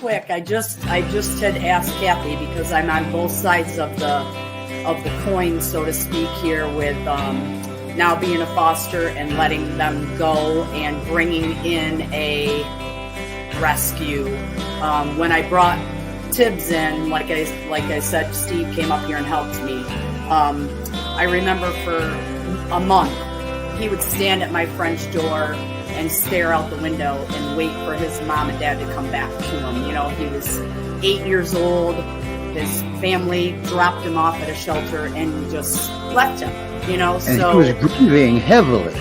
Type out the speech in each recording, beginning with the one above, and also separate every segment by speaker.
Speaker 1: quick, I just had asked Kathy, because I'm on both sides of the coin, so to speak, here with now being a foster and letting them go and bringing in a rescue. When I brought Tibbs in, like I said, Steve came up here and helped me. I remember for a month he would stand at my French door and stare out the window and wait for his mom and dad to come back to him. You know, he was 8 years old. His family dropped him off at a shelter and just left him. You know,
Speaker 2: and so he was grieving heavily.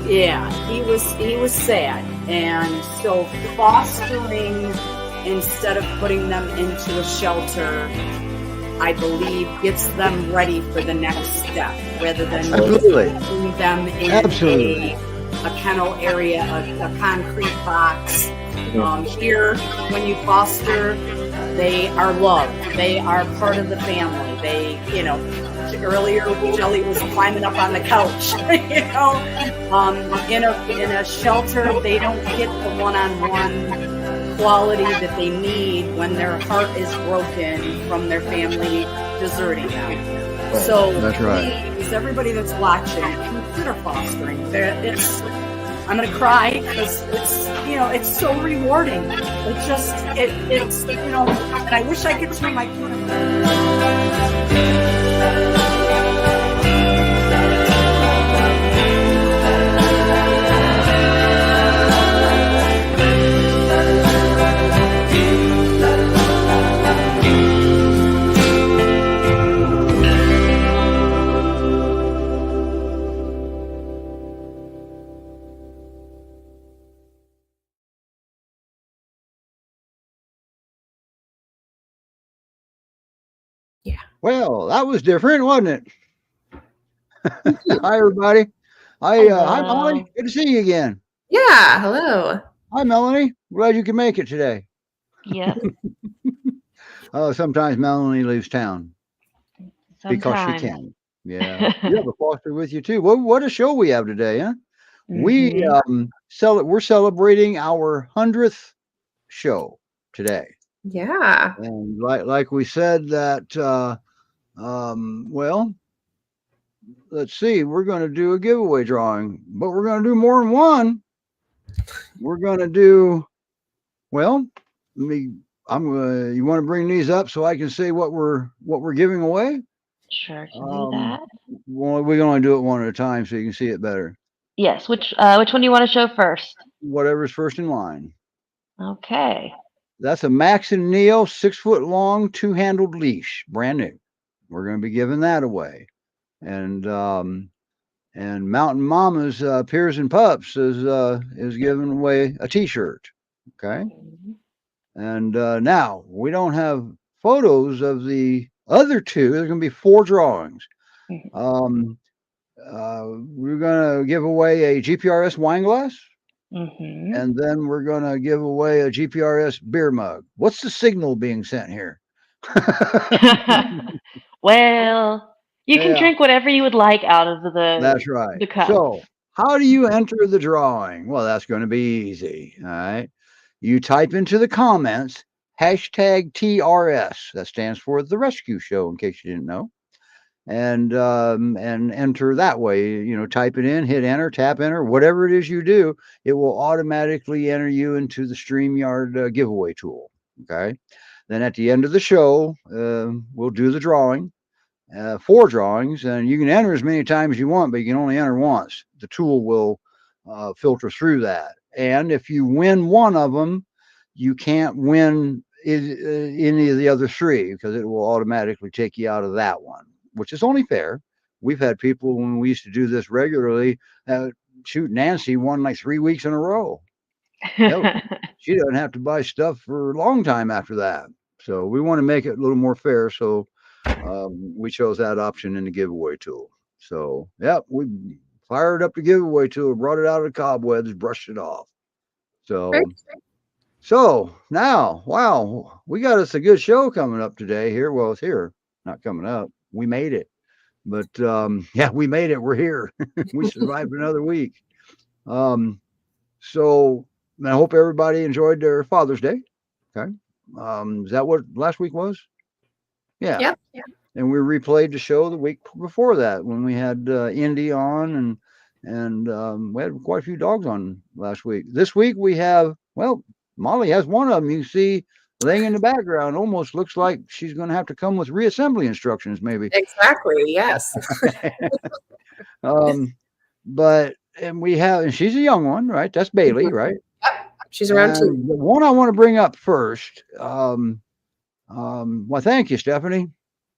Speaker 1: Yeah, he was sad, and so fostering instead of putting them into a shelter, I believe, gets them ready for the next step, rather than putting them in a kennel area, a concrete box. Here, when you foster, they are loved. They are part of the family. They, you know, earlier Jelly was climbing up on the couch. You know, in a shelter, they don't get the one-on-one quality that they need when their heart is broken from their family deserting them.
Speaker 2: Oh,
Speaker 1: so
Speaker 2: that's right.
Speaker 1: Please, everybody that's watching, consider fostering. I'm going to cry because it's so rewarding. It's and I wish I could turn my camera.
Speaker 3: Yeah.
Speaker 2: Well, that was different, wasn't it? Hi, everybody. Hi, Melanie. Good to see you again.
Speaker 3: Yeah. Hello.
Speaker 2: Hi, Melanie. Glad you can make it today.
Speaker 4: Yeah.
Speaker 2: Sometimes Melanie leaves town because she can. Yeah. You have a foster with you too. What a show we have today, huh?
Speaker 4: Mm-hmm.
Speaker 2: We're celebrating our 100th show today.
Speaker 3: Yeah.
Speaker 2: And like we said that, well, let's see, we're going to do a giveaway drawing, but we're going to do more than one. We're going to do, well, you want to bring these up so I can say what we're giving away?
Speaker 4: Sure, can do that.
Speaker 2: Well, we can only do it one at a time so you can see it better.
Speaker 4: Yes, which one do you want to show first?
Speaker 2: Whatever's first in line.
Speaker 4: Okay.
Speaker 2: That's a Max and Neo 6 foot long 2-handled leash, brand new. We're going to be giving that away. And Mountain Mama's Pyrs and Pups is giving away a T-shirt. Okay. And now we don't have photos of the other two. There's going to be 4 drawings. We're going to give away a GPRS wine glass.
Speaker 4: Mm-hmm.
Speaker 2: And then we're going to give away a GPRS beer mug. What's the signal being sent here?
Speaker 4: Well, you can drink whatever you would like out of the
Speaker 2: That's right.
Speaker 4: The cup.
Speaker 2: So how do you enter the drawing? Well, that's going to be easy. All right. You type into the comments #TRS. That stands for The Rescue Show, in case you didn't know. And enter that way. Type it in, hit enter, tap enter, whatever it is you do, it will automatically enter you into the StreamYard giveaway tool. Okay. Then at the end of the show, we'll do the drawing, 4 drawings, and you can enter as many times as you want, but you can only enter once. The tool will filter through that. And if you win one of them, you can't win any of the other 3 because it will automatically take you out of that one, which is only fair. We've had people when we used to do this regularly, Nancy won like 3 weeks in a row. She doesn't have to buy stuff for a long time after that. So we want to make it a little more fair. So we chose that option in the giveaway tool. So, yeah, we fired up the giveaway tool, brought it out of the cobwebs, brushed it off. So now, wow, we got us a good show coming up today here. Well, it's here, not coming up. We made it. But yeah, we made it. We're here. We survived another week. So I hope everybody enjoyed their Father's Day. Okay. Is that what last week was? Yeah.
Speaker 3: Yep.
Speaker 2: And we replayed the show the week before that when we had Indy on, and we had quite a few dogs on last week. This week we have, well, Molly has one of them. You see laying in the background. Almost looks like she's going to have to come with reassembly instructions, maybe.
Speaker 3: Exactly. Yes.
Speaker 2: And we have, and she's a young one, right? That's Bailey, right?
Speaker 3: She's around 2.
Speaker 2: The one I want to bring up first. Well, thank you, Stephanie.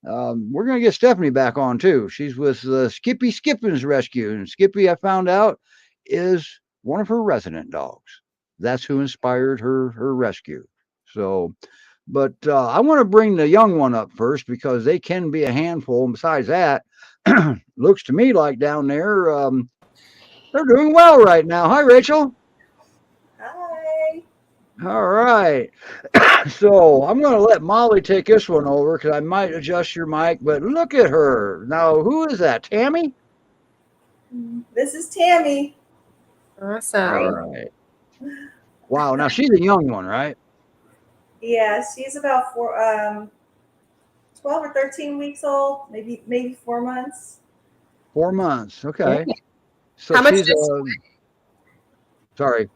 Speaker 2: We're going to get Stephanie back on too. She's with Skippy Skippin's Rescue, and Skippy, I found out, is one of her resident dogs. That's who inspired her rescue. So, but I want to bring the young one up first because they can be a handful. And besides that, looks to me like down there, they're doing well right now. Hi, Rachel.
Speaker 5: Hi.
Speaker 2: All right. So I'm going to let Molly take this one over because I might adjust your mic, but look at her. Now, who is that? Tammy?
Speaker 5: This is Tammy.
Speaker 3: Awesome.
Speaker 2: All right. Wow. Now, she's a young one, right?
Speaker 5: Yeah, she's about 12 or 13 weeks old, maybe 4 months.
Speaker 2: 4 months. Okay.
Speaker 3: Yeah.
Speaker 2: So
Speaker 3: How much
Speaker 2: she's sorry.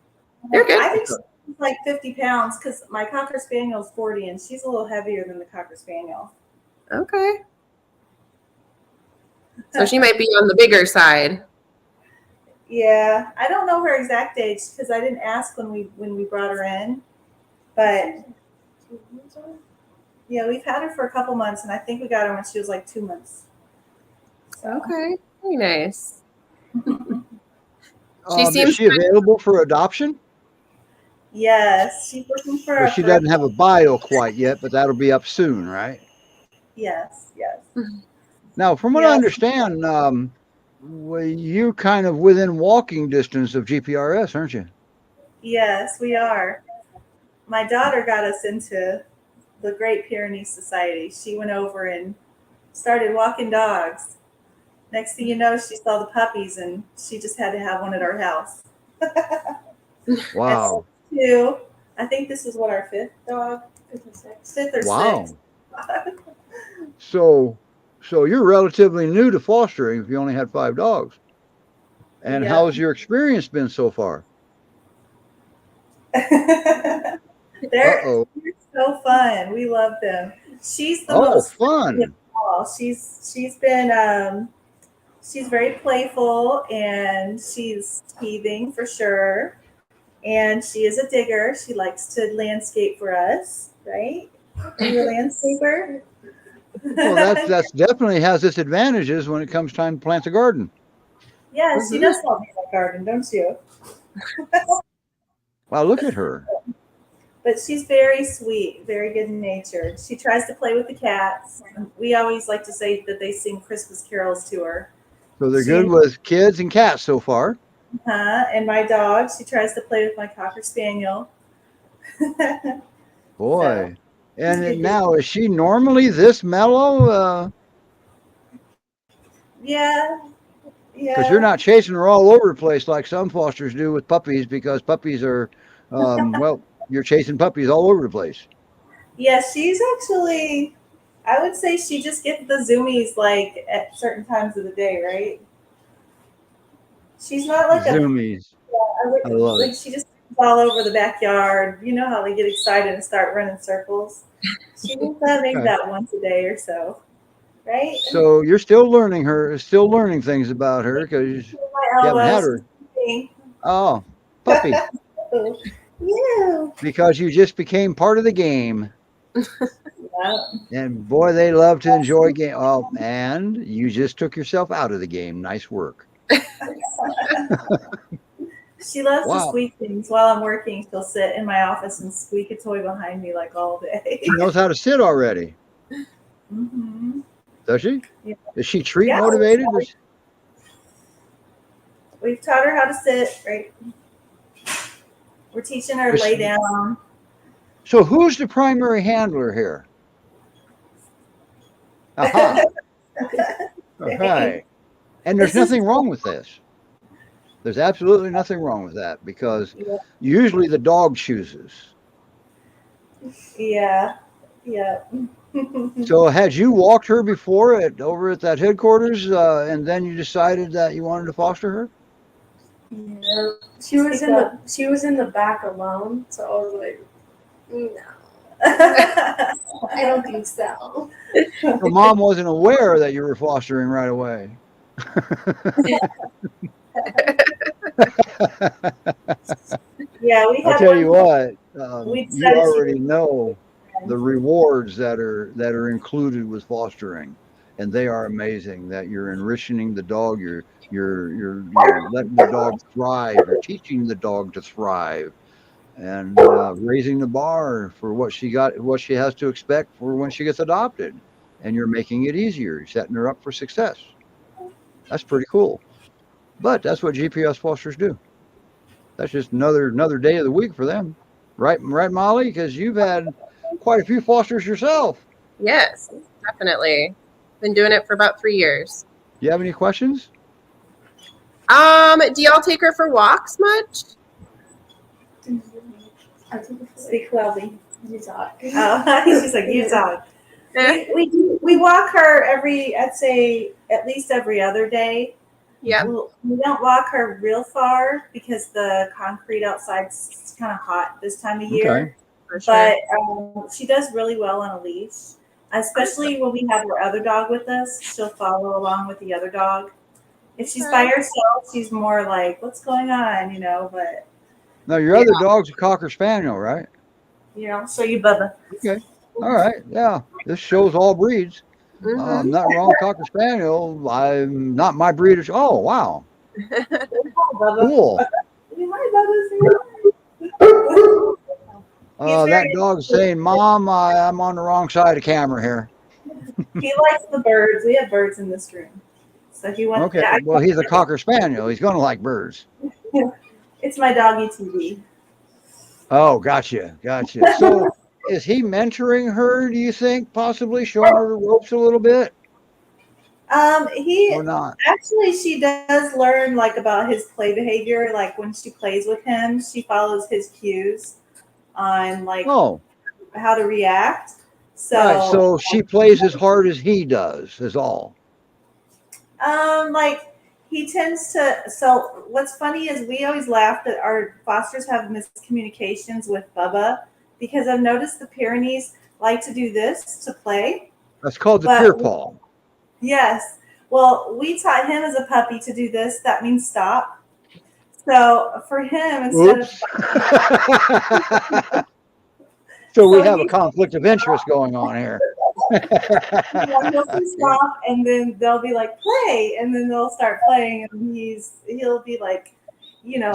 Speaker 3: You're good.
Speaker 5: I think she's like 50 pounds because my Cocker Spaniel is 40, and she's a little heavier than the Cocker Spaniel.
Speaker 3: Okay. So she might be on the bigger side.
Speaker 5: Yeah, I don't know her exact age because I didn't ask when we brought her in, but yeah, we've had her for a couple months, and I think we got her when she was like 2 months. So.
Speaker 3: Okay. Very nice.
Speaker 2: Is she available for adoption?
Speaker 5: Yes, she's looking for.
Speaker 2: But she doesn't have a bio quite yet, but that'll be up soon, right?
Speaker 5: Yes.
Speaker 2: Now, from what I understand, you're kind of within walking distance of GPRS, aren't you?
Speaker 5: Yes, we are. My daughter got us into the Great Pyrenees Society. She went over and started walking dogs. Next thing you know, she saw the puppies, and she just had to have one at our house.
Speaker 2: Wow.
Speaker 5: I think this is what, our 5th dog? 5th or 6th.
Speaker 2: Wow. So you're relatively new to fostering if you only had 5 dogs. And how's your experience been so far?
Speaker 5: They're so fun. We love them. She's the most
Speaker 2: fun.
Speaker 5: She's been she's very playful, and she's teething for sure. And she is a digger. She likes to landscape for us, right? Are you a landscaper?
Speaker 2: Well, that's definitely has its advantages when it comes time to plant a garden.
Speaker 5: Yes, you know something about garden, don't you?
Speaker 2: Wow, look at her.
Speaker 5: But she's very sweet, very good natured. She tries to play with the cats. We always like to say that they sing Christmas carols to her.
Speaker 2: So they're good with kids and cats so far.
Speaker 5: And my dog, she tries to play with my Cocker Spaniel.
Speaker 2: Boy. And now, is she normally this mellow?
Speaker 5: Yeah.
Speaker 2: Because you're not chasing her all over the place like some fosters do with puppies, because puppies are, well, you're chasing puppies all over the place.
Speaker 5: Yeah, she's actually, I would say she just gets the zoomies like at certain times of the day, right? She's not like
Speaker 2: zoomies.
Speaker 5: I love it. She just all over the backyard. You know how they get excited and start running circles. She does that maybe about once a day or so, right?
Speaker 2: So you're still learning things about her because you haven't had her. Oh, puppy.
Speaker 5: Yeah.
Speaker 2: Because you just became part of the game.
Speaker 5: Yeah.
Speaker 2: And boy, they love to enjoy game. Oh, and you just took yourself out of the game. Nice work.
Speaker 5: She loves to squeak things while I'm working. She'll sit in my office and squeak a toy behind me like all day.
Speaker 2: She knows how to sit already.
Speaker 5: Mm-hmm.
Speaker 2: Does she?
Speaker 5: Yeah.
Speaker 2: Is she treat motivated?
Speaker 5: We've taught her how to sit, right? We're teaching her to lay down.
Speaker 2: So who's the primary handler here? Aha. Okay. And there's nothing wrong with this. There's absolutely nothing wrong with that because usually the dog chooses.
Speaker 5: Yeah. Yeah.
Speaker 2: So had you walked her before over at that headquarters, and then you decided that you wanted to foster her?
Speaker 6: No, she was in the back alone, so I was like, no, I don't think so.
Speaker 2: Her mom wasn't aware that you were fostering right away.
Speaker 5: Yeah, we
Speaker 2: I'll
Speaker 5: had
Speaker 2: tell you what,
Speaker 5: we
Speaker 2: you
Speaker 5: decided she
Speaker 2: already
Speaker 5: was
Speaker 2: know the
Speaker 5: friends.
Speaker 2: rewards that are included with fostering, and they are amazing. That you're enriching the dog, you're letting the dog thrive, you're teaching the dog to thrive, and raising the bar for what she has to expect for when she gets adopted, and you're making it easier, you're setting her up for success. That's pretty cool. But that's what GPS fosters do. That's just another day of the week for them, right, Molly? Because you've had quite a few fosters yourself.
Speaker 3: Yes, definitely. Been doing it for about 3 years.
Speaker 2: Do you have any questions?
Speaker 3: Do y'all take her for walks much?
Speaker 5: Speak loudly.
Speaker 6: You talk.
Speaker 5: Oh, she's like, you talk.
Speaker 3: Eh,
Speaker 5: We walk her I'd say at least every other day.
Speaker 3: yeah.
Speaker 5: We don't walk her real far because the concrete outside's kind of hot this time of year.
Speaker 2: Okay.
Speaker 3: For sure.
Speaker 5: But she does really well on a leash, especially when we have her other dog with us. She'll follow along with the other dog. If she's by herself, she's more like, "What's going on?" But
Speaker 2: Now your other dog's a Cocker Spaniel, right?
Speaker 5: show you Bubba.
Speaker 2: Okay. All right. Yeah. This shows all breeds.
Speaker 3: Mhm.
Speaker 2: Nothing wrong with Cocker Spaniel. I'm not my breed. Oh wow.
Speaker 5: Bubba.
Speaker 2: Cool.
Speaker 5: Hi,
Speaker 2: That dog's saying, "Mom, I'm on the wrong side of camera here."
Speaker 5: He likes the birds. We have birds in this room, so he wants.
Speaker 2: Okay. Well, he's a Cocker Spaniel. He's going to like birds.
Speaker 5: It's my doggy TV.
Speaker 2: Oh, gotcha. So, is he mentoring her? Do you think possibly showing her the ropes a little bit,
Speaker 5: He
Speaker 2: or not?
Speaker 5: actually, she does learn about his play behavior. Like when she plays with him, she follows his cues on
Speaker 2: Oh,
Speaker 5: how to react. So,
Speaker 2: right. So she plays as hard as he does. Is all.
Speaker 5: he tends to. So what's funny is we always laugh that our fosters have miscommunications with Bubba because I've noticed the Pyrenees like to do this to play.
Speaker 2: That's called the
Speaker 5: But-
Speaker 2: peer paw.
Speaker 5: Yes. Well, we taught him as a puppy to do this. That means stop. So for him, instead
Speaker 2: Oops. So we have a
Speaker 5: he-
Speaker 2: conflict of interest going on here.
Speaker 5: he'll say stop, and then they'll be like play, and then they'll start playing, and he'll be like,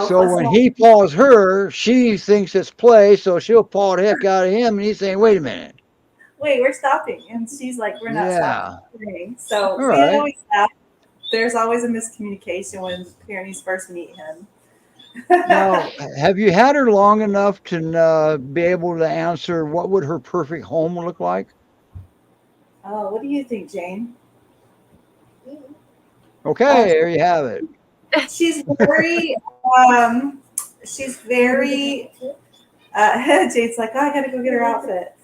Speaker 2: So when he paws her, she thinks it's play, so she'll paw the heck out of him, and he's saying, "Wait a minute."
Speaker 5: wait, we're stopping, and she's like, we're not
Speaker 2: Yeah.
Speaker 5: stopping. So
Speaker 2: All
Speaker 5: we
Speaker 2: right.
Speaker 5: always laugh. There's always a miscommunication when Pyrenees first meet him.
Speaker 2: Now, have you had her long enough to be able to answer what would her perfect home look like?
Speaker 5: Oh, what do you think, Jane?
Speaker 2: Okay, there you have it.
Speaker 5: She's very, Jade's like, oh, I gotta go get her outfit.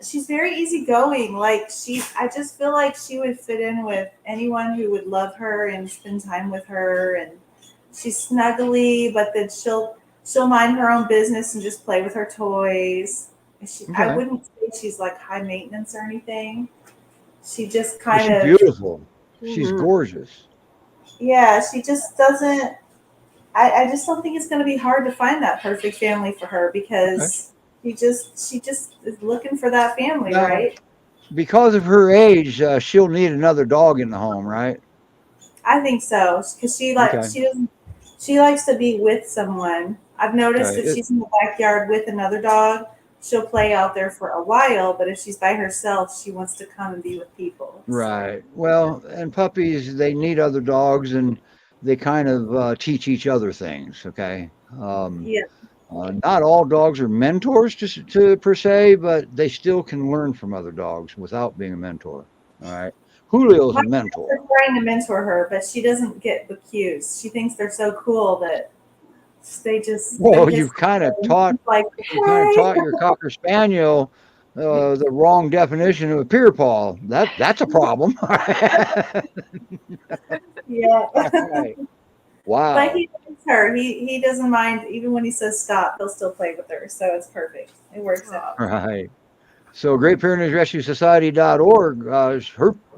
Speaker 5: She's very easygoing. I just feel like she would fit in with anyone who would love her and spend time with her. And she's snuggly, but then she'll mind her own business and just play with her toys. I wouldn't say she's high maintenance or anything. She just kind of
Speaker 2: beautiful. She's gorgeous.
Speaker 5: Yeah, she just doesn't. I just don't think it's going to be hard to find that perfect family for her because she just is looking for that family,
Speaker 2: Now,
Speaker 5: right?
Speaker 2: Because of her age, she'll need another dog in the home, right?
Speaker 5: I think so because she likes to be with someone. I've noticed if she's in the backyard with another dog, she'll play out there for a while, but if she's by herself, she wants to come and be with people.
Speaker 2: Right. Well, and puppies, they need other dogs, and they kind of teach each other things. Okay.
Speaker 5: Yeah.
Speaker 2: Not all dogs are mentors to per se, but they still can learn from other dogs without being a mentor. All right. Julio's a mentor.
Speaker 5: They're trying to mentor her, but she doesn't get the cues. She thinks they're so cool that They just.
Speaker 2: Well,
Speaker 5: they just
Speaker 2: you've kind of taught
Speaker 5: like.
Speaker 2: your Cocker Spaniel the wrong definition of a peer paw. That's a problem.
Speaker 5: Yeah.
Speaker 2: Right. Wow.
Speaker 5: But he likes her. He doesn't mind even when he says stop. He'll still play with her, so it's perfect. It works out.
Speaker 2: Right. So Great Pyrenees Rescue Society.org.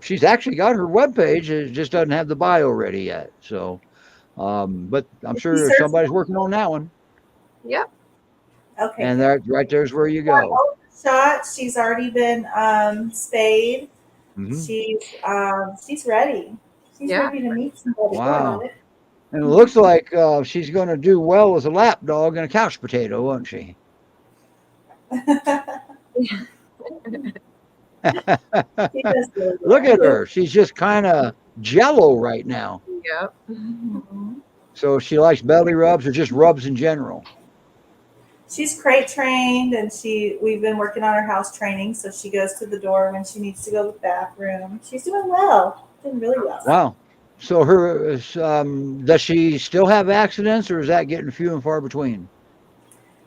Speaker 2: She's actually got her webpage. It just doesn't have the bio ready yet. So, but I'm sure somebody's working on that one.
Speaker 3: Yep.
Speaker 5: Okay.
Speaker 2: And that right there's where you go.
Speaker 5: Shot. She's already been spayed.
Speaker 2: Mm-hmm.
Speaker 5: She's ready. She's ready to meet somebody.
Speaker 2: Wow. And it looks like she's going to do well as a lap dog and a couch potato, won't she? Look at her. She's just kind of jello right now.
Speaker 3: Yep.
Speaker 2: So she likes belly rubs or just rubs in general.
Speaker 5: She's crate trained, and we've been working on her house training, so she goes to the door when she needs to go to the bathroom. She's doing well. Doing really well.
Speaker 2: Wow. So does she still have accidents, or is that getting few and far between?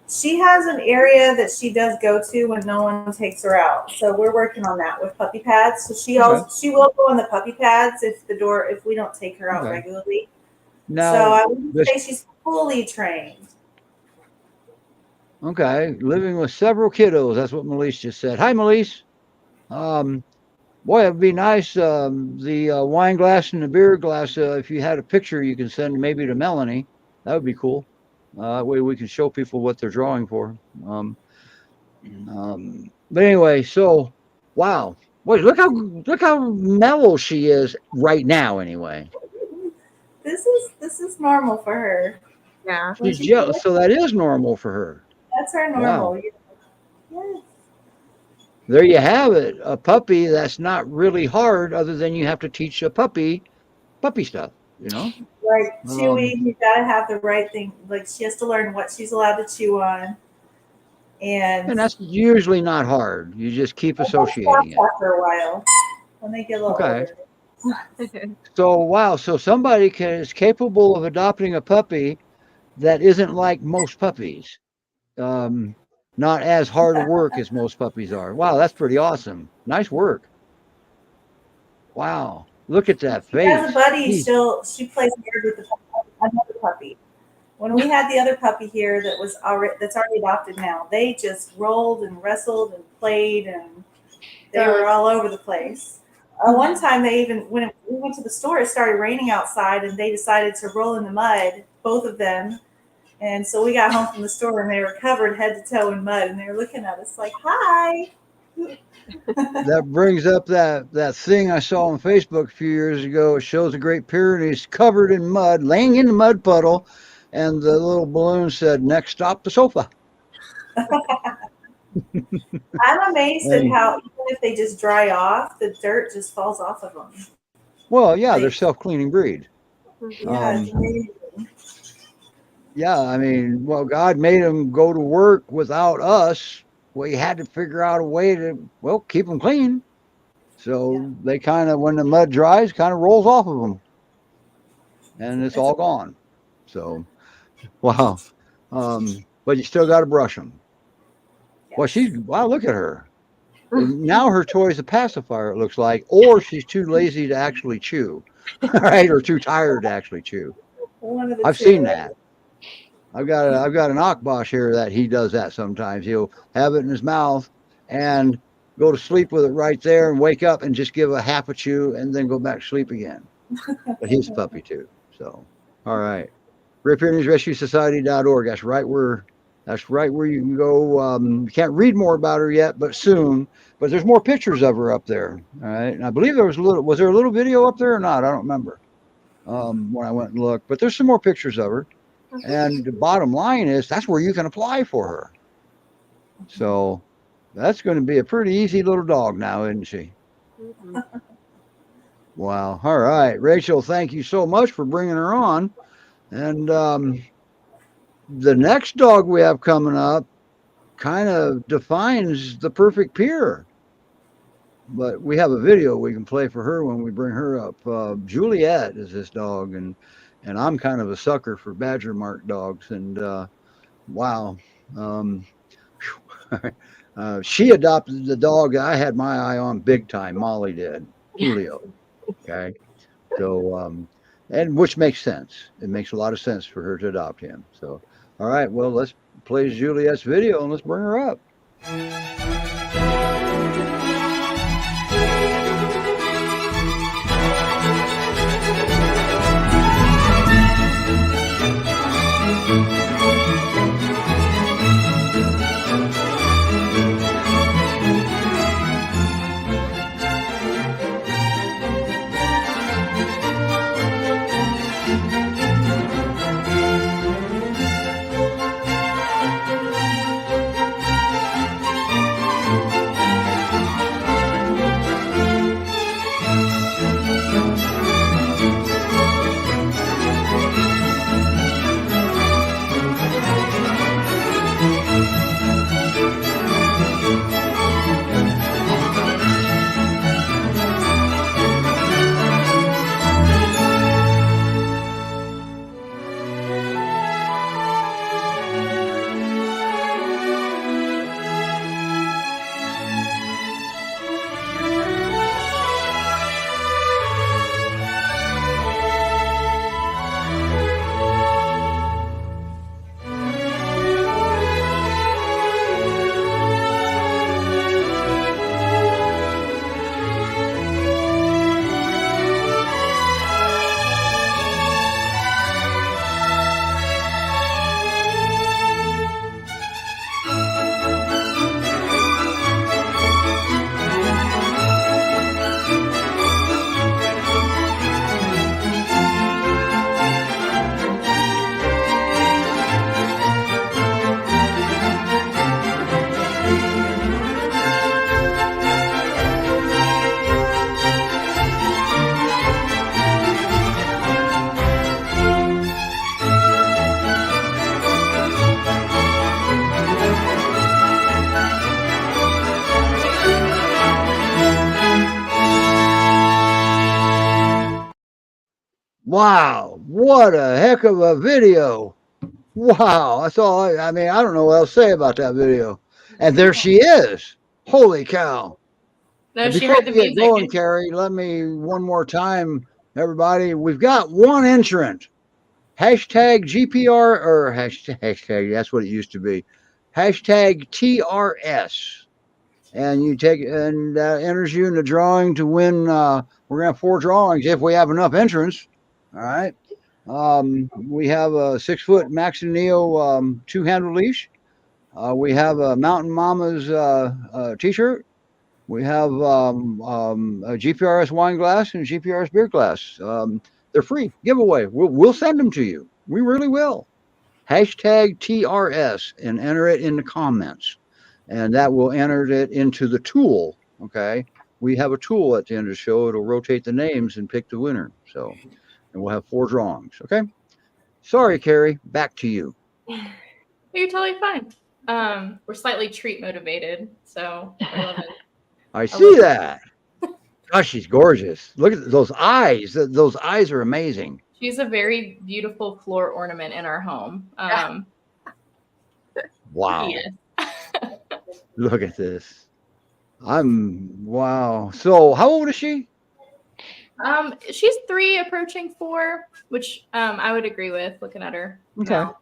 Speaker 5: She has an area that she does go to when no one takes her out. So we're working on that with puppy pads. So she will go on the puppy pads if we don't take her out regularly.
Speaker 2: No.
Speaker 5: So I wouldn't say she's fully trained.
Speaker 2: Okay. Living with several kiddos. That's what Melise just said. Hi, Melise. Boy, it'd be nice. The wine glass and the beer glass. If you had a picture, you can send maybe to Melanie. That would be cool. That way we can show people what they're drawing for. But anyway, so wow. Boy, look how mellow she is right now. Anyway,
Speaker 5: this is normal for her.
Speaker 3: Yeah.
Speaker 2: She's jealous, so that is normal for her.
Speaker 5: That's her normal.
Speaker 2: Wow.
Speaker 5: Yes.
Speaker 2: There you have it. A puppy that's not really hard, other than you have to teach a puppy stuff. You know.
Speaker 5: Like chewing, you gotta have the right thing. Like she has to learn what she's allowed to chew on, and
Speaker 2: that's usually not hard. You just keep associating it
Speaker 5: after a while when they get a little older.
Speaker 2: So wow, so somebody is capable of adopting a puppy that isn't like most puppies, not as hard to work as most puppies are. Wow, that's pretty awesome. Nice work. Wow. Look at that face.
Speaker 5: As a buddy, she plays hard with another puppy. When we had the other puppy here that's already adopted now, they just rolled and wrestled and played, and they were all over the place. One time when we went to the store, it started raining outside, and they decided to roll in the mud, both of them. And so we got home from the store, and they were covered head to toe in mud, and they were looking at us like, "Hi."
Speaker 2: That brings up that thing I saw on Facebook a few years ago. It shows a Great Pyrenees covered in mud, laying in the mud puddle, and the little balloon said, "Next stop, the sofa."
Speaker 5: I'm amazed at how even if they just dry off, the dirt just falls off of them.
Speaker 2: Well, yeah, they're self-cleaning breed.
Speaker 5: Yeah,
Speaker 2: yeah, I mean, well, God made them go to work without us. We had to figure out a way to, keep them clean. So they kind of, when the mud dries, kind of rolls off of them. And it's all gone. So, wow. But you still got to brush them. Yes. Well, look at her. Now her toy's a pacifier, it looks like, or she's too lazy to actually chew, right? Or too tired to actually chew. I've seen that. I've got an Akbosh here that he does that sometimes. He'll have it in his mouth and go to sleep with it right there and wake up and just give a half a chew and then go back to sleep again. But he's a puppy too. So, all right. Great Pyrenees Rescue Society.org. That's right where you can go. You can't read more about her yet, but soon. But there's more pictures of her up there. All right. And I believe was there a little video up there or not? I don't remember when I went and looked. But there's some more pictures of her. And the bottom line is that's where you can apply for her. So that's going to be a pretty easy little dog now, isn't she? Mm-hmm. Wow. All right. Rachel, thank you so much for bringing her on. And the next dog we have coming up kind of defines the perfect peer. But we have a video we can play for her when we bring her up. Juliet is this dog, and and I'm kind of a sucker for badger mark dogs. And wow, she adopted the dog I had my eye on big time. Molly did, Julio. Okay, so and which makes sense. It makes a lot of sense for her to adopt him. So, all right, well, let's play Juliet's video and let's bring her up. Wow, what a heck of a video. Wow, that's all I mean, I don't know what else to say about that video. And there she is. Holy cow.
Speaker 7: No,
Speaker 2: And
Speaker 7: she
Speaker 2: before
Speaker 7: heard the
Speaker 2: we get
Speaker 7: music.
Speaker 2: going, Carrie, let me one more time, everybody. We've got one entrant. Hashtag GPR or hashtag, that's what it used to be. Hashtag TRS. And you take and that enters you in the drawing to win. We're gonna have 4 drawings if we have enough entrants. All right. We have a 6-foot Max and Neo 2-handle leash. We have a Mountain Mama's t-shirt. We have a GPRS wine glass and a GPRS beer glass. They're free giveaway. We'll send them to you. We really will. Hashtag TRS and enter it in the comments. And that will enter it into the tool. Okay. We have a tool at the end of the show. It'll rotate the names and pick the winner. So, and we'll have 4 drawings. Okay. Sorry, Carrie. Back to you.
Speaker 7: You're totally fine. We're slightly treat motivated, so we're loving.
Speaker 2: I see that. Gosh, she's gorgeous. Look at those eyes. Those eyes are amazing.
Speaker 7: She's a very beautiful floor ornament in our home.
Speaker 2: Wow.
Speaker 7: Yes.
Speaker 2: Look at this. Wow. So how old is she?
Speaker 7: She's 3 approaching 4, which I would agree with looking at her.
Speaker 2: Okay.
Speaker 7: Now.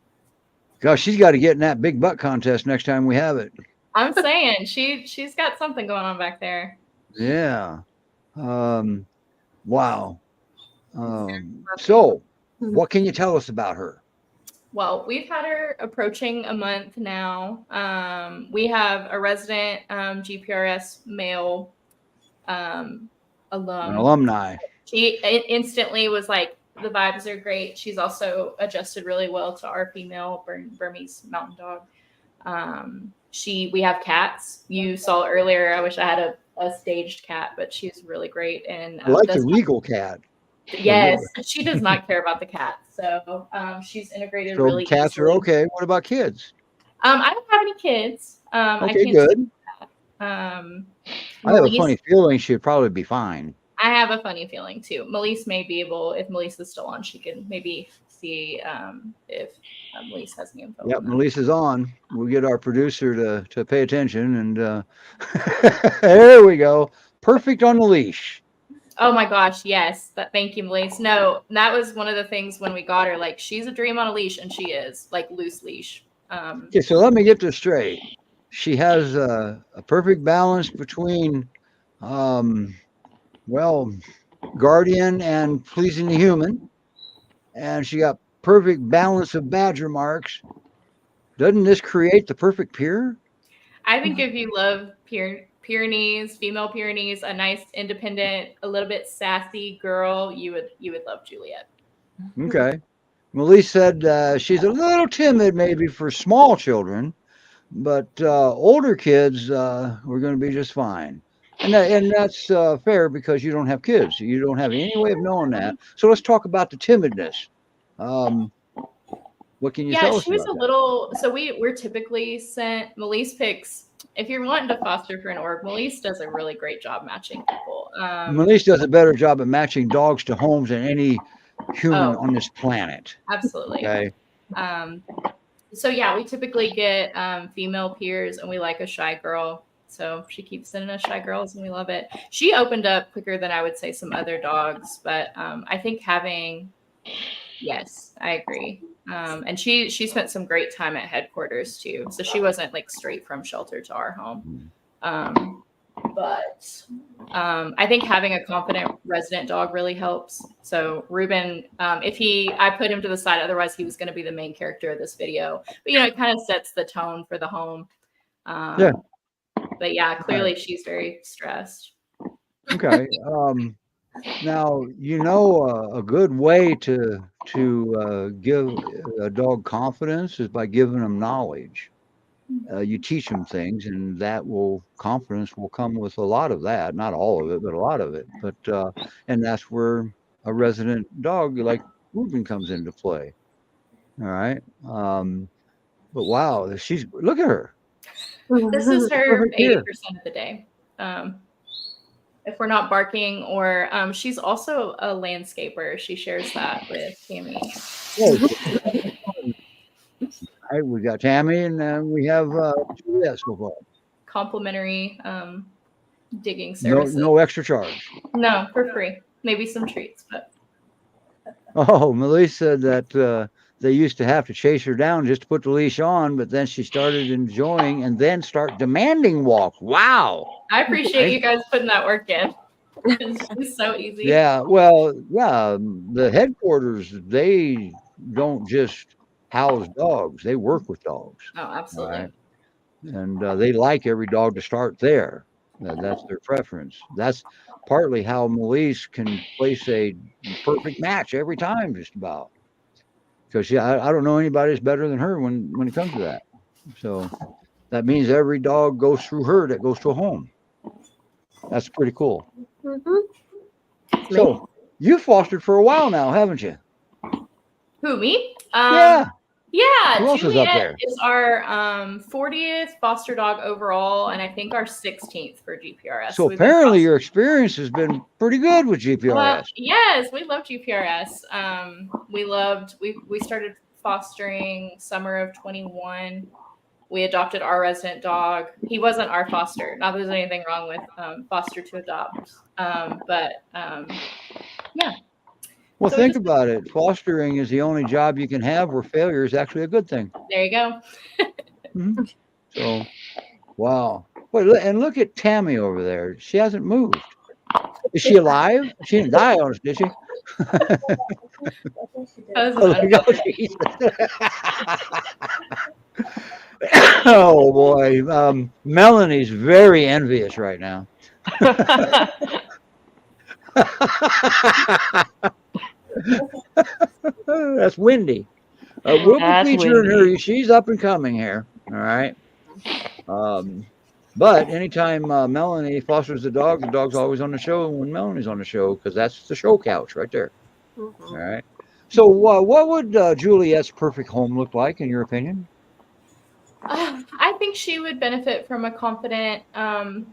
Speaker 2: Gosh, she's got to get in that big butt contest next time we have it.
Speaker 7: I'm saying she's got something going on back there.
Speaker 2: Yeah. Wow. So what can you tell us about her?
Speaker 7: Well, we've had her approaching a month now. We have a resident GPRS male
Speaker 2: An alumni.
Speaker 7: She instantly was like, the vibes are great. She's also adjusted really well to our female Burmese mountain dog. We have cats. You saw earlier, I wish I had a staged cat, but she's really great. And
Speaker 2: I like the regal cat.
Speaker 7: Yes, she does not care about the cats. So she's integrated
Speaker 2: So
Speaker 7: really
Speaker 2: cats
Speaker 7: easily.
Speaker 2: are okay. What about kids?
Speaker 7: I don't have any kids.
Speaker 2: Okay, good.
Speaker 7: I
Speaker 2: I have a funny feeling she'd probably be fine.
Speaker 7: I have a funny feeling too. Melise may be able, if Melise is still on, she can maybe see if Melise has any info.
Speaker 2: Yep, Melise is on. We'll get our producer to pay attention, and there we go. Perfect on the leash.
Speaker 7: Oh my gosh, yes. Thank you, Melise. No, that was one of the things when we got her. Like, she's a dream on a leash, and she is like loose leash.
Speaker 2: Okay, so let me get this straight. She has a perfect balance between, well, guardian and pleasing the human, and she got perfect balance of badger marks. Doesn't this create the perfect peer?
Speaker 7: I think if you love Pyrenees, female Pyrenees, a nice, independent, a little bit sassy girl, you would love Juliet.
Speaker 2: Okay. Melise said she's a little timid maybe for small children, but older kids we're going to be just fine. And that's fair because you don't have kids. You don't have any way of knowing that. So let's talk about the timidness. What can you tell us?
Speaker 7: She was a little. So we're typically sent. Melise picks. If you're wanting to foster for an org, Melise does a really great job matching people.
Speaker 2: Melise does a better job at matching dogs to homes than any human on this planet.
Speaker 7: Absolutely.
Speaker 2: Okay.
Speaker 7: So yeah, we typically get female peers, and we like a shy girl. So she keeps sending us shy girls, and we love it. She opened up quicker than I would say some other dogs, but I think yes, I agree. And she spent some great time at headquarters too. So she wasn't like straight from shelter to our home. But I think having a confident resident dog really helps. So Ruben, I put him to the side, otherwise he was going to be the main character of this video. But it kind of sets the tone for the home. But yeah, clearly she's very stressed.
Speaker 2: Okay. Now, a good way to give a dog confidence is by giving them knowledge. You teach them things, and confidence will come with a lot of that. Not all of it, but a lot of it. But and that's where a resident dog like Ruben comes into play. All right. But wow, look at her.
Speaker 7: This is her 80% of the day. If we're not barking, or she's also a landscaper. She shares that with Tammy.
Speaker 2: Right, we got Tammy, and we have Juliet so far.
Speaker 7: Complimentary digging services.
Speaker 2: No extra charge.
Speaker 7: No, for free. Maybe some treats, but.
Speaker 2: Oh, Melise said that they used to have to chase her down just to put the leash on, but then she started enjoying and then start demanding walks. Wow.
Speaker 7: I appreciate you guys putting that work in. It's so easy.
Speaker 2: Yeah, well, yeah, the headquarters, they don't just house dogs. They work with dogs.
Speaker 7: Oh, absolutely.
Speaker 2: Right? And they like every dog to start there. That's their preference. That's partly how Melise can place a perfect match every time, just about. Because I don't know anybody that's better than her when it comes to that. So that means every dog goes through her that goes to a home. That's pretty cool. Mm-hmm. So you fostered for a while now, haven't you?
Speaker 7: Who, me?
Speaker 2: Yeah.
Speaker 7: Yeah,
Speaker 2: Who else is up there?
Speaker 7: Is our 40th foster dog overall, and I think our 16th for GPRS.
Speaker 2: So apparently your experience has been pretty good with GPRS.
Speaker 7: Well, yes, we love GPRS. We started fostering summer of 21. We adopted our resident dog. He wasn't our foster. Not that there's anything wrong with foster to adopt. Yeah.
Speaker 2: Well, so think about it. Fostering is the only job you can have where failure is actually a good thing.
Speaker 7: There you go.
Speaker 2: Mm-hmm. So, wow. Wait, and look at Tammy over there. She hasn't moved. Is she alive? She didn't die on us, did she? Oh, boy. Melanie's very envious right now. That's Wendy. We'll feature her. She's up and coming here. All right. But anytime Melanie fosters the dog's always on the show when Melanie's on the show, because that's the show couch right there. Mm-hmm. All right. So what would Juliet's perfect home look like, in your opinion?
Speaker 7: I think she would benefit from a confident, canine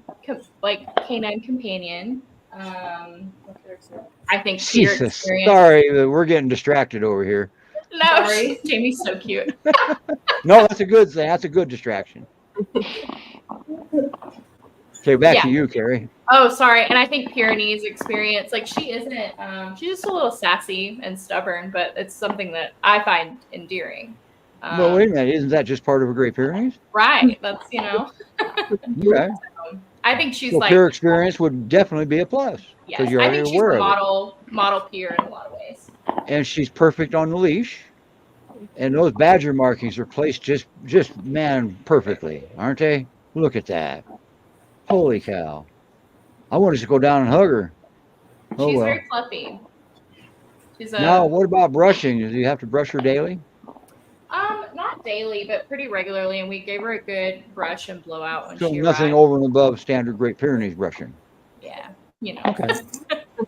Speaker 7: companion. I think peer
Speaker 2: Jesus,
Speaker 7: experience.
Speaker 2: sorry, we're getting distracted over here.
Speaker 7: No,
Speaker 5: Sorry.
Speaker 7: Jamie's so cute.
Speaker 2: No, that's a good thing. That's a good distraction. Okay, back to you, Carrie.
Speaker 7: Oh, sorry. And I think Pyrenees experience, like she isn't, she's just a little sassy and stubborn, but it's something that I find endearing.
Speaker 2: Well, wait a minute. Isn't that just part of a Great Pyrenees?
Speaker 7: Right. That's, you know.
Speaker 2: Okay.
Speaker 7: I think she's
Speaker 2: So
Speaker 7: like.
Speaker 2: peer experience would definitely be a plus.
Speaker 7: Yes,
Speaker 2: You're
Speaker 7: I
Speaker 2: already
Speaker 7: think she's
Speaker 2: aware
Speaker 7: a
Speaker 2: of
Speaker 7: model peer in a lot of ways.
Speaker 2: and she's perfect on the leash. And those badger markings are placed just man, perfectly, aren't they? Look at that. Holy cow. I wanted to go down and hug her. Oh,
Speaker 7: She's
Speaker 2: well.
Speaker 7: very fluffy. She's
Speaker 2: Now, what about brushing? Do you have to brush her daily?
Speaker 7: Not daily, but pretty regularly, and we gave her a good brush and blowout when
Speaker 2: So
Speaker 7: she
Speaker 2: nothing
Speaker 7: arrived.
Speaker 2: over and above standard Great Pyrenees brushing.
Speaker 7: Yeah, you know.
Speaker 2: Okay.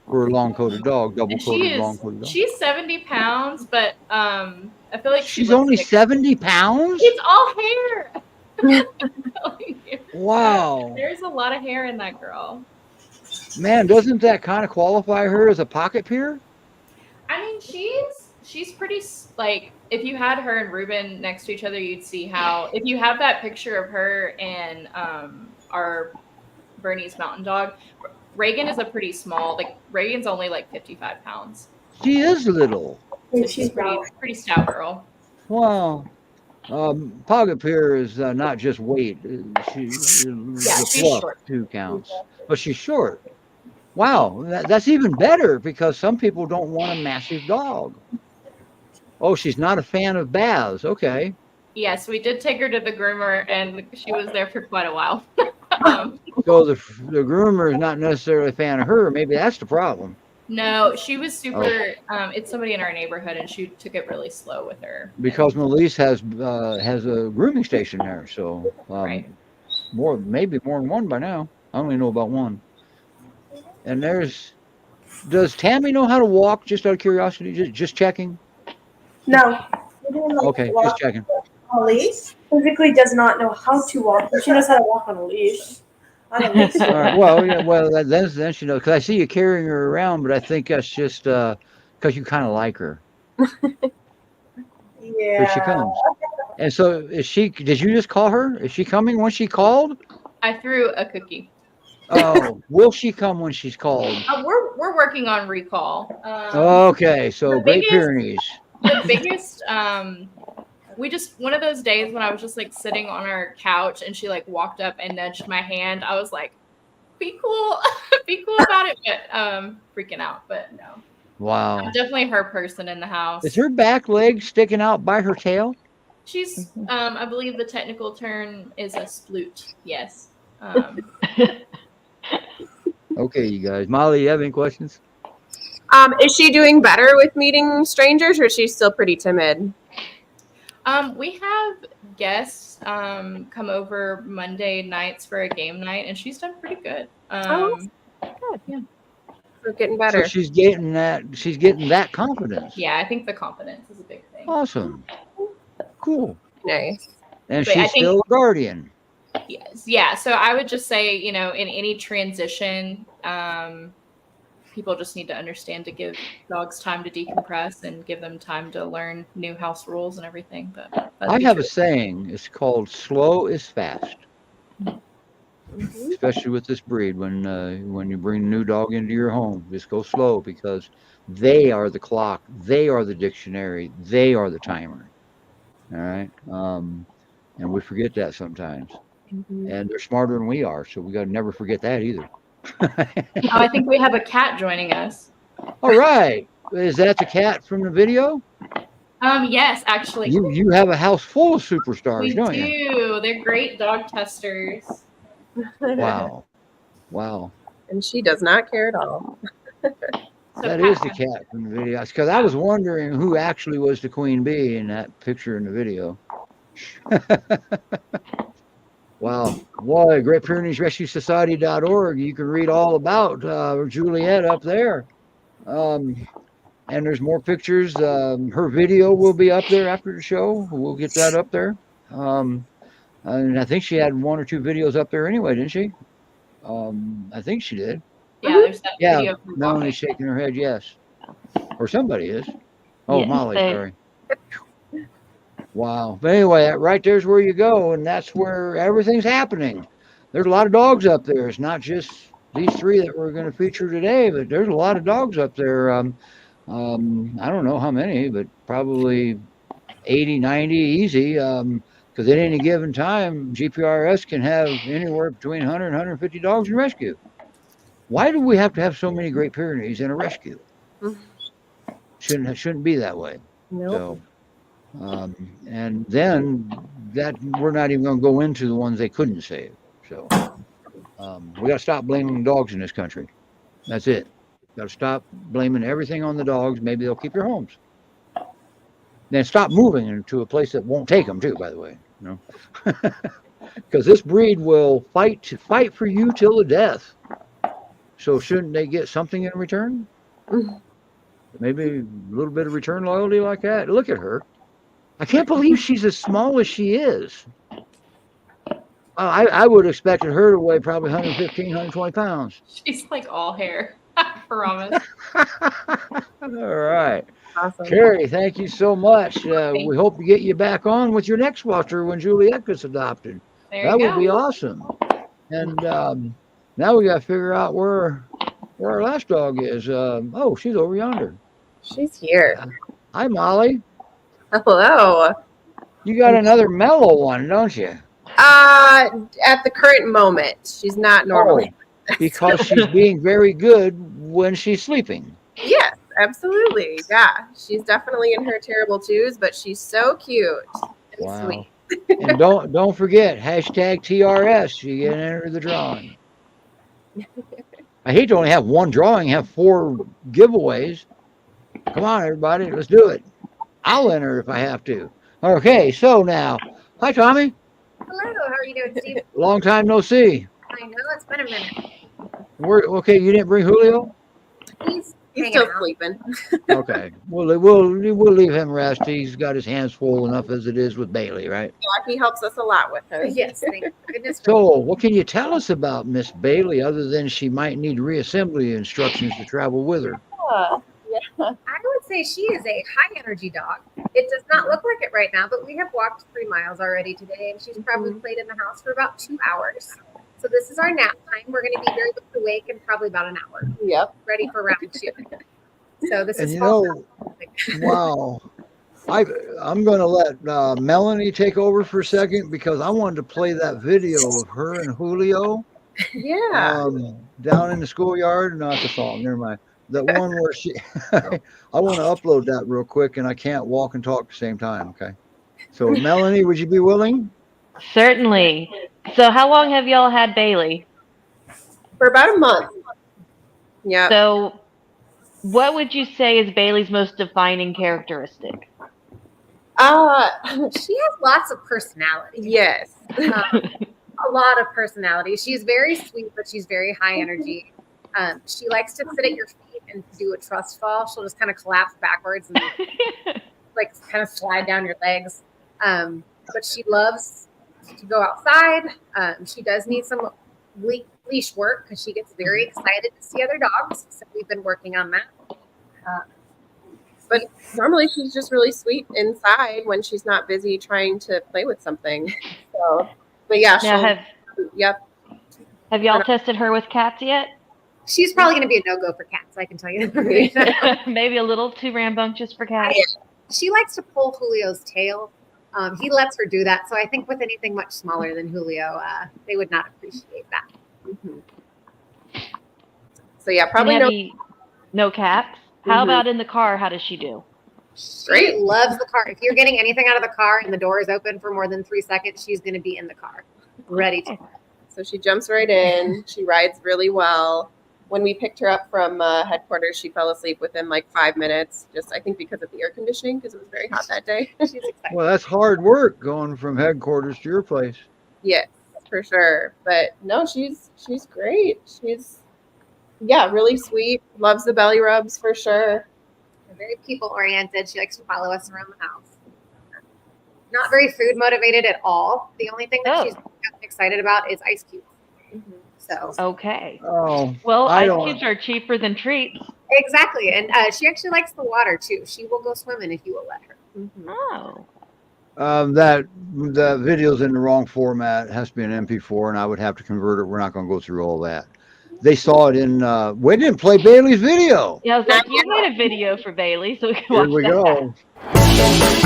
Speaker 2: For a long-coated dog, double-coated, long-coated dog.
Speaker 7: She's 70 pounds, but I feel like
Speaker 2: She's only 70 pounds?
Speaker 7: It's all hair. I'm telling you.
Speaker 2: Wow.
Speaker 7: There's a lot of hair in that girl.
Speaker 2: Man, doesn't that kind of qualify her as a pocket peer?
Speaker 7: I mean, she's pretty, like, if you had her and Ruben next to each other, you'd see how, if you have that picture of her and our Bernese mountain dog, Reagan is a pretty small, like, Reagan's only like 55 pounds.
Speaker 2: She is little.
Speaker 7: So she's pretty stout girl.
Speaker 2: Wow. Pocket peer is not just weight. She's fluff
Speaker 7: short.
Speaker 2: Too counts. But she's short. Wow, that's even better because some people don't want a massive dog. Oh, she's not a fan of baths. Okay.
Speaker 7: Yes, we did take her to the groomer, and she was there for quite a while.
Speaker 2: So the groomer is not necessarily a fan of her. Maybe that's the problem.
Speaker 7: No, she was super. It's somebody in our neighborhood, and she took it really slow with her.
Speaker 2: Because Melise has a grooming station there, so
Speaker 7: Right.
Speaker 2: maybe more than one by now. I only know about one. And does Tammy know how to walk? Just out of curiosity, just checking.
Speaker 6: No.
Speaker 2: Okay, just checking.
Speaker 5: On a leash?
Speaker 6: Physically does not know how to walk, but she knows how to walk on a leash.
Speaker 5: On a leash.
Speaker 2: All right. Well, yeah. Well, then she knows because I see you carrying her around, but I think that's just because you kind of like her.
Speaker 5: Yeah.
Speaker 2: Here she comes. And so, did you just call her? Is she coming when she called?
Speaker 7: I threw a cookie.
Speaker 2: Oh, will she come when she's called?
Speaker 7: We're working on recall.
Speaker 2: Okay, so
Speaker 7: the
Speaker 2: Great
Speaker 7: biggest-
Speaker 2: Pyrenees.
Speaker 7: The biggest, one of those days when I was just like sitting on our couch and she like walked up and nudged my hand. I was like, be cool, be cool about it, but freaking out. But no.
Speaker 2: Wow.
Speaker 7: I'm definitely her person in the house.
Speaker 2: Is her back leg sticking out by her tail?
Speaker 7: She's, I believe the technical term is a sploot. Yes.
Speaker 2: Okay, you guys. Molly, you have any questions?
Speaker 3: Is she doing better with meeting strangers, or is she still pretty timid?
Speaker 7: We have guests come over Monday nights for a game night, and she's done pretty good.
Speaker 3: Good.
Speaker 7: Yeah.
Speaker 3: We're getting better.
Speaker 2: So she's getting that confidence.
Speaker 7: Yeah, I think the confidence is a big thing.
Speaker 2: Awesome. Cool.
Speaker 3: Nice.
Speaker 2: And
Speaker 7: But I
Speaker 2: she's
Speaker 7: think-
Speaker 2: still a guardian.
Speaker 7: Yes. Yeah. So I would just say, in any transition, people just need to understand to give dogs time to decompress and give them time to learn new house rules and everything. But
Speaker 2: I have a saying. It's called "slow is fast," especially with this breed. When you bring a new dog into your home, just go slow because they are the clock, they are the dictionary, they are the timer. All right, and we forget that sometimes. And they're smarter than we are, so we got to never forget that either.
Speaker 7: I think we have a cat joining us.
Speaker 2: All right, is that the cat from the video?
Speaker 7: Yes, actually.
Speaker 2: You have a house full of superstars,
Speaker 7: We
Speaker 2: don't
Speaker 7: do.
Speaker 2: you?
Speaker 7: They're great dog testers.
Speaker 2: Wow.
Speaker 3: And she does not care at all.
Speaker 7: So
Speaker 2: That is the cat from the video. Because I was wondering who actually was the queen bee in that picture in the video. Wow. Boy, Great Pyrenees Rescue Society.org. You can read all about Juliet up there. And there's more pictures. Her video will be up there after the show. We'll get that up there. And I think she had 1 or 2 videos up there anyway, didn't she? I think she did.
Speaker 7: Yeah, there's that
Speaker 2: Yeah,
Speaker 7: video. Of her
Speaker 2: Melanie's
Speaker 7: walking.
Speaker 2: shaking her head yes. Or somebody is. Oh,
Speaker 4: Yes,
Speaker 2: Molly,
Speaker 4: they-
Speaker 2: sorry. Wow. But anyway, that right there's where you go, and that's where everything's happening. There's a lot of dogs up there. It's not just these three that we're going to feature today, but there's a lot of dogs up there. I don't know how many, but probably 80, 90 easy. Because at any given time, GPRS can have anywhere between 100 and 150 dogs in rescue. Why do we have to have so many Great Pyrenees in a rescue? Shouldn't be that way.
Speaker 3: Nope.
Speaker 2: So, and then that we're not even going to go into the ones they couldn't save. So, we got to stop blaming dogs in this country. That's it. Got to stop blaming everything on the dogs. Maybe they'll keep your homes. Then stop moving into a place that won't take them too. By the way, you know, because this breed will fight for you till the death. So shouldn't they get something in return? Maybe a little bit of return loyalty like that. Look at her. I can't believe she's as small as she is. I would have expected her to weigh probably 115, 120 pounds.
Speaker 7: She's like all hair. I promise.
Speaker 2: All right.
Speaker 3: Awesome.
Speaker 2: Carrie, thank you so much. We hope to get you back on with your next watcher when Juliet gets adopted.
Speaker 7: There
Speaker 2: That
Speaker 7: you
Speaker 2: would
Speaker 7: go.
Speaker 2: be awesome. And now we got to figure out where our last dog is. Oh, she's over yonder.
Speaker 3: She's here.
Speaker 2: Hi, Molly.
Speaker 3: Hello.
Speaker 2: You got another mellow one, don't you?
Speaker 3: At the current moment, she's not normally.
Speaker 2: Oh, because she's being very good when she's sleeping.
Speaker 3: Yes, absolutely. Yeah, she's definitely in her terrible twos, but she's so cute and
Speaker 2: Wow.
Speaker 3: sweet.
Speaker 2: And don't forget, hashtag TRS. You get entered the drawing. I hate to only have one drawing, have 4 giveaways. Come on, everybody, let's do it. I'll enter if I have to. Okay, so now, hi, Tommy.
Speaker 8: Hello, how are you doing, Steve?
Speaker 2: Long time no see.
Speaker 8: I know it's been a minute.
Speaker 2: Okay, you didn't bring Julio?
Speaker 8: He's
Speaker 3: He's
Speaker 8: hanging
Speaker 3: still
Speaker 8: out.
Speaker 3: sleeping.
Speaker 2: Okay, we'll leave him rest. He's got his hands full enough as it is with Bailey, right?
Speaker 3: Yeah, he helps us a lot with her.
Speaker 8: Yes, thank goodness for
Speaker 2: So, what can you tell us about Miss Bailey other than she might need reassembly instructions to travel with her?
Speaker 8: I would say she is a high energy dog. It does not look like it right now, but we have walked 3 miles already today, and she's probably played in the house for about 2 hours. So this is our nap time. We're going to be very much awake in probably about an hour,
Speaker 3: Yep.
Speaker 8: ready for round 2. So this
Speaker 2: And
Speaker 8: is
Speaker 2: you know, wow. I'm going to let Melanie take over for a second because I wanted to play that video of her and Julio
Speaker 3: Yeah.
Speaker 2: down in the schoolyard. Not the song, never mind. That one where she, I want to upload that real quick and I can't walk and talk at the same time. Okay. So Melanie, would you be willing?
Speaker 4: Certainly. So how long have y'all had Bailey?
Speaker 3: For about a month. Yeah.
Speaker 4: So what would you say is Bailey's most defining characteristic?
Speaker 3: She
Speaker 8: she has lots of personality.
Speaker 3: yes.
Speaker 8: A lot of personality. She's very sweet, but she's very high energy. She likes to sit at your feet and do a trust fall. She'll just kind of collapse backwards and like kind of slide down your legs. But she loves to go outside. She does need some leash work because she gets very excited to see other dogs. So we've been working on that.
Speaker 3: But normally she's just really sweet inside when she's not busy trying to play with something. So, but yeah,
Speaker 4: Now
Speaker 3: yep.
Speaker 4: have y'all tested her with cats yet?
Speaker 8: She's probably going to be a no-go for cats. I can tell you that.
Speaker 4: Maybe a little too rambunctious for cats.
Speaker 8: She likes to pull Julio's tail. He lets her do that. So I think with anything much smaller than Julio, they would not appreciate that.
Speaker 3: Mm-hmm. So yeah, probably
Speaker 4: no cats. How about in the car? How does she do?
Speaker 8: She loves the car. If you're getting anything out of the car and the door is open for more than 3 seconds, she's going to be in the car, ready to.
Speaker 3: So she jumps right in. She rides really well. When we picked her up from headquarters, she fell asleep within like 5 minutes, just I think because of the air conditioning, because it was very hot that day.
Speaker 8: She's excited.
Speaker 2: Well, that's hard work going from headquarters to your place.
Speaker 3: Yes, for sure. But no, she's great. She's really sweet. Loves the belly rubs for sure.
Speaker 8: Very people oriented. She likes to follow us around the house. Not very food motivated at all. The only thing that she's excited about is ice cubes.
Speaker 3: Mm-hmm.
Speaker 8: So
Speaker 4: Okay.
Speaker 2: Oh,
Speaker 4: Well,
Speaker 2: I
Speaker 4: ice
Speaker 2: don't.
Speaker 4: cubes are cheaper than treats.
Speaker 8: exactly, and she actually likes the water too. She will go swimming if you will let her.
Speaker 4: Oh.
Speaker 2: That the video's in the wrong format. It has to be an MP4, and I would have to convert it. We're not going to go through all that. They saw it in. We didn't play Bailey's video.
Speaker 4: Yeah, I was like, you made a video for Bailey, so we can
Speaker 2: Here
Speaker 4: watch
Speaker 2: we
Speaker 4: that.
Speaker 2: go.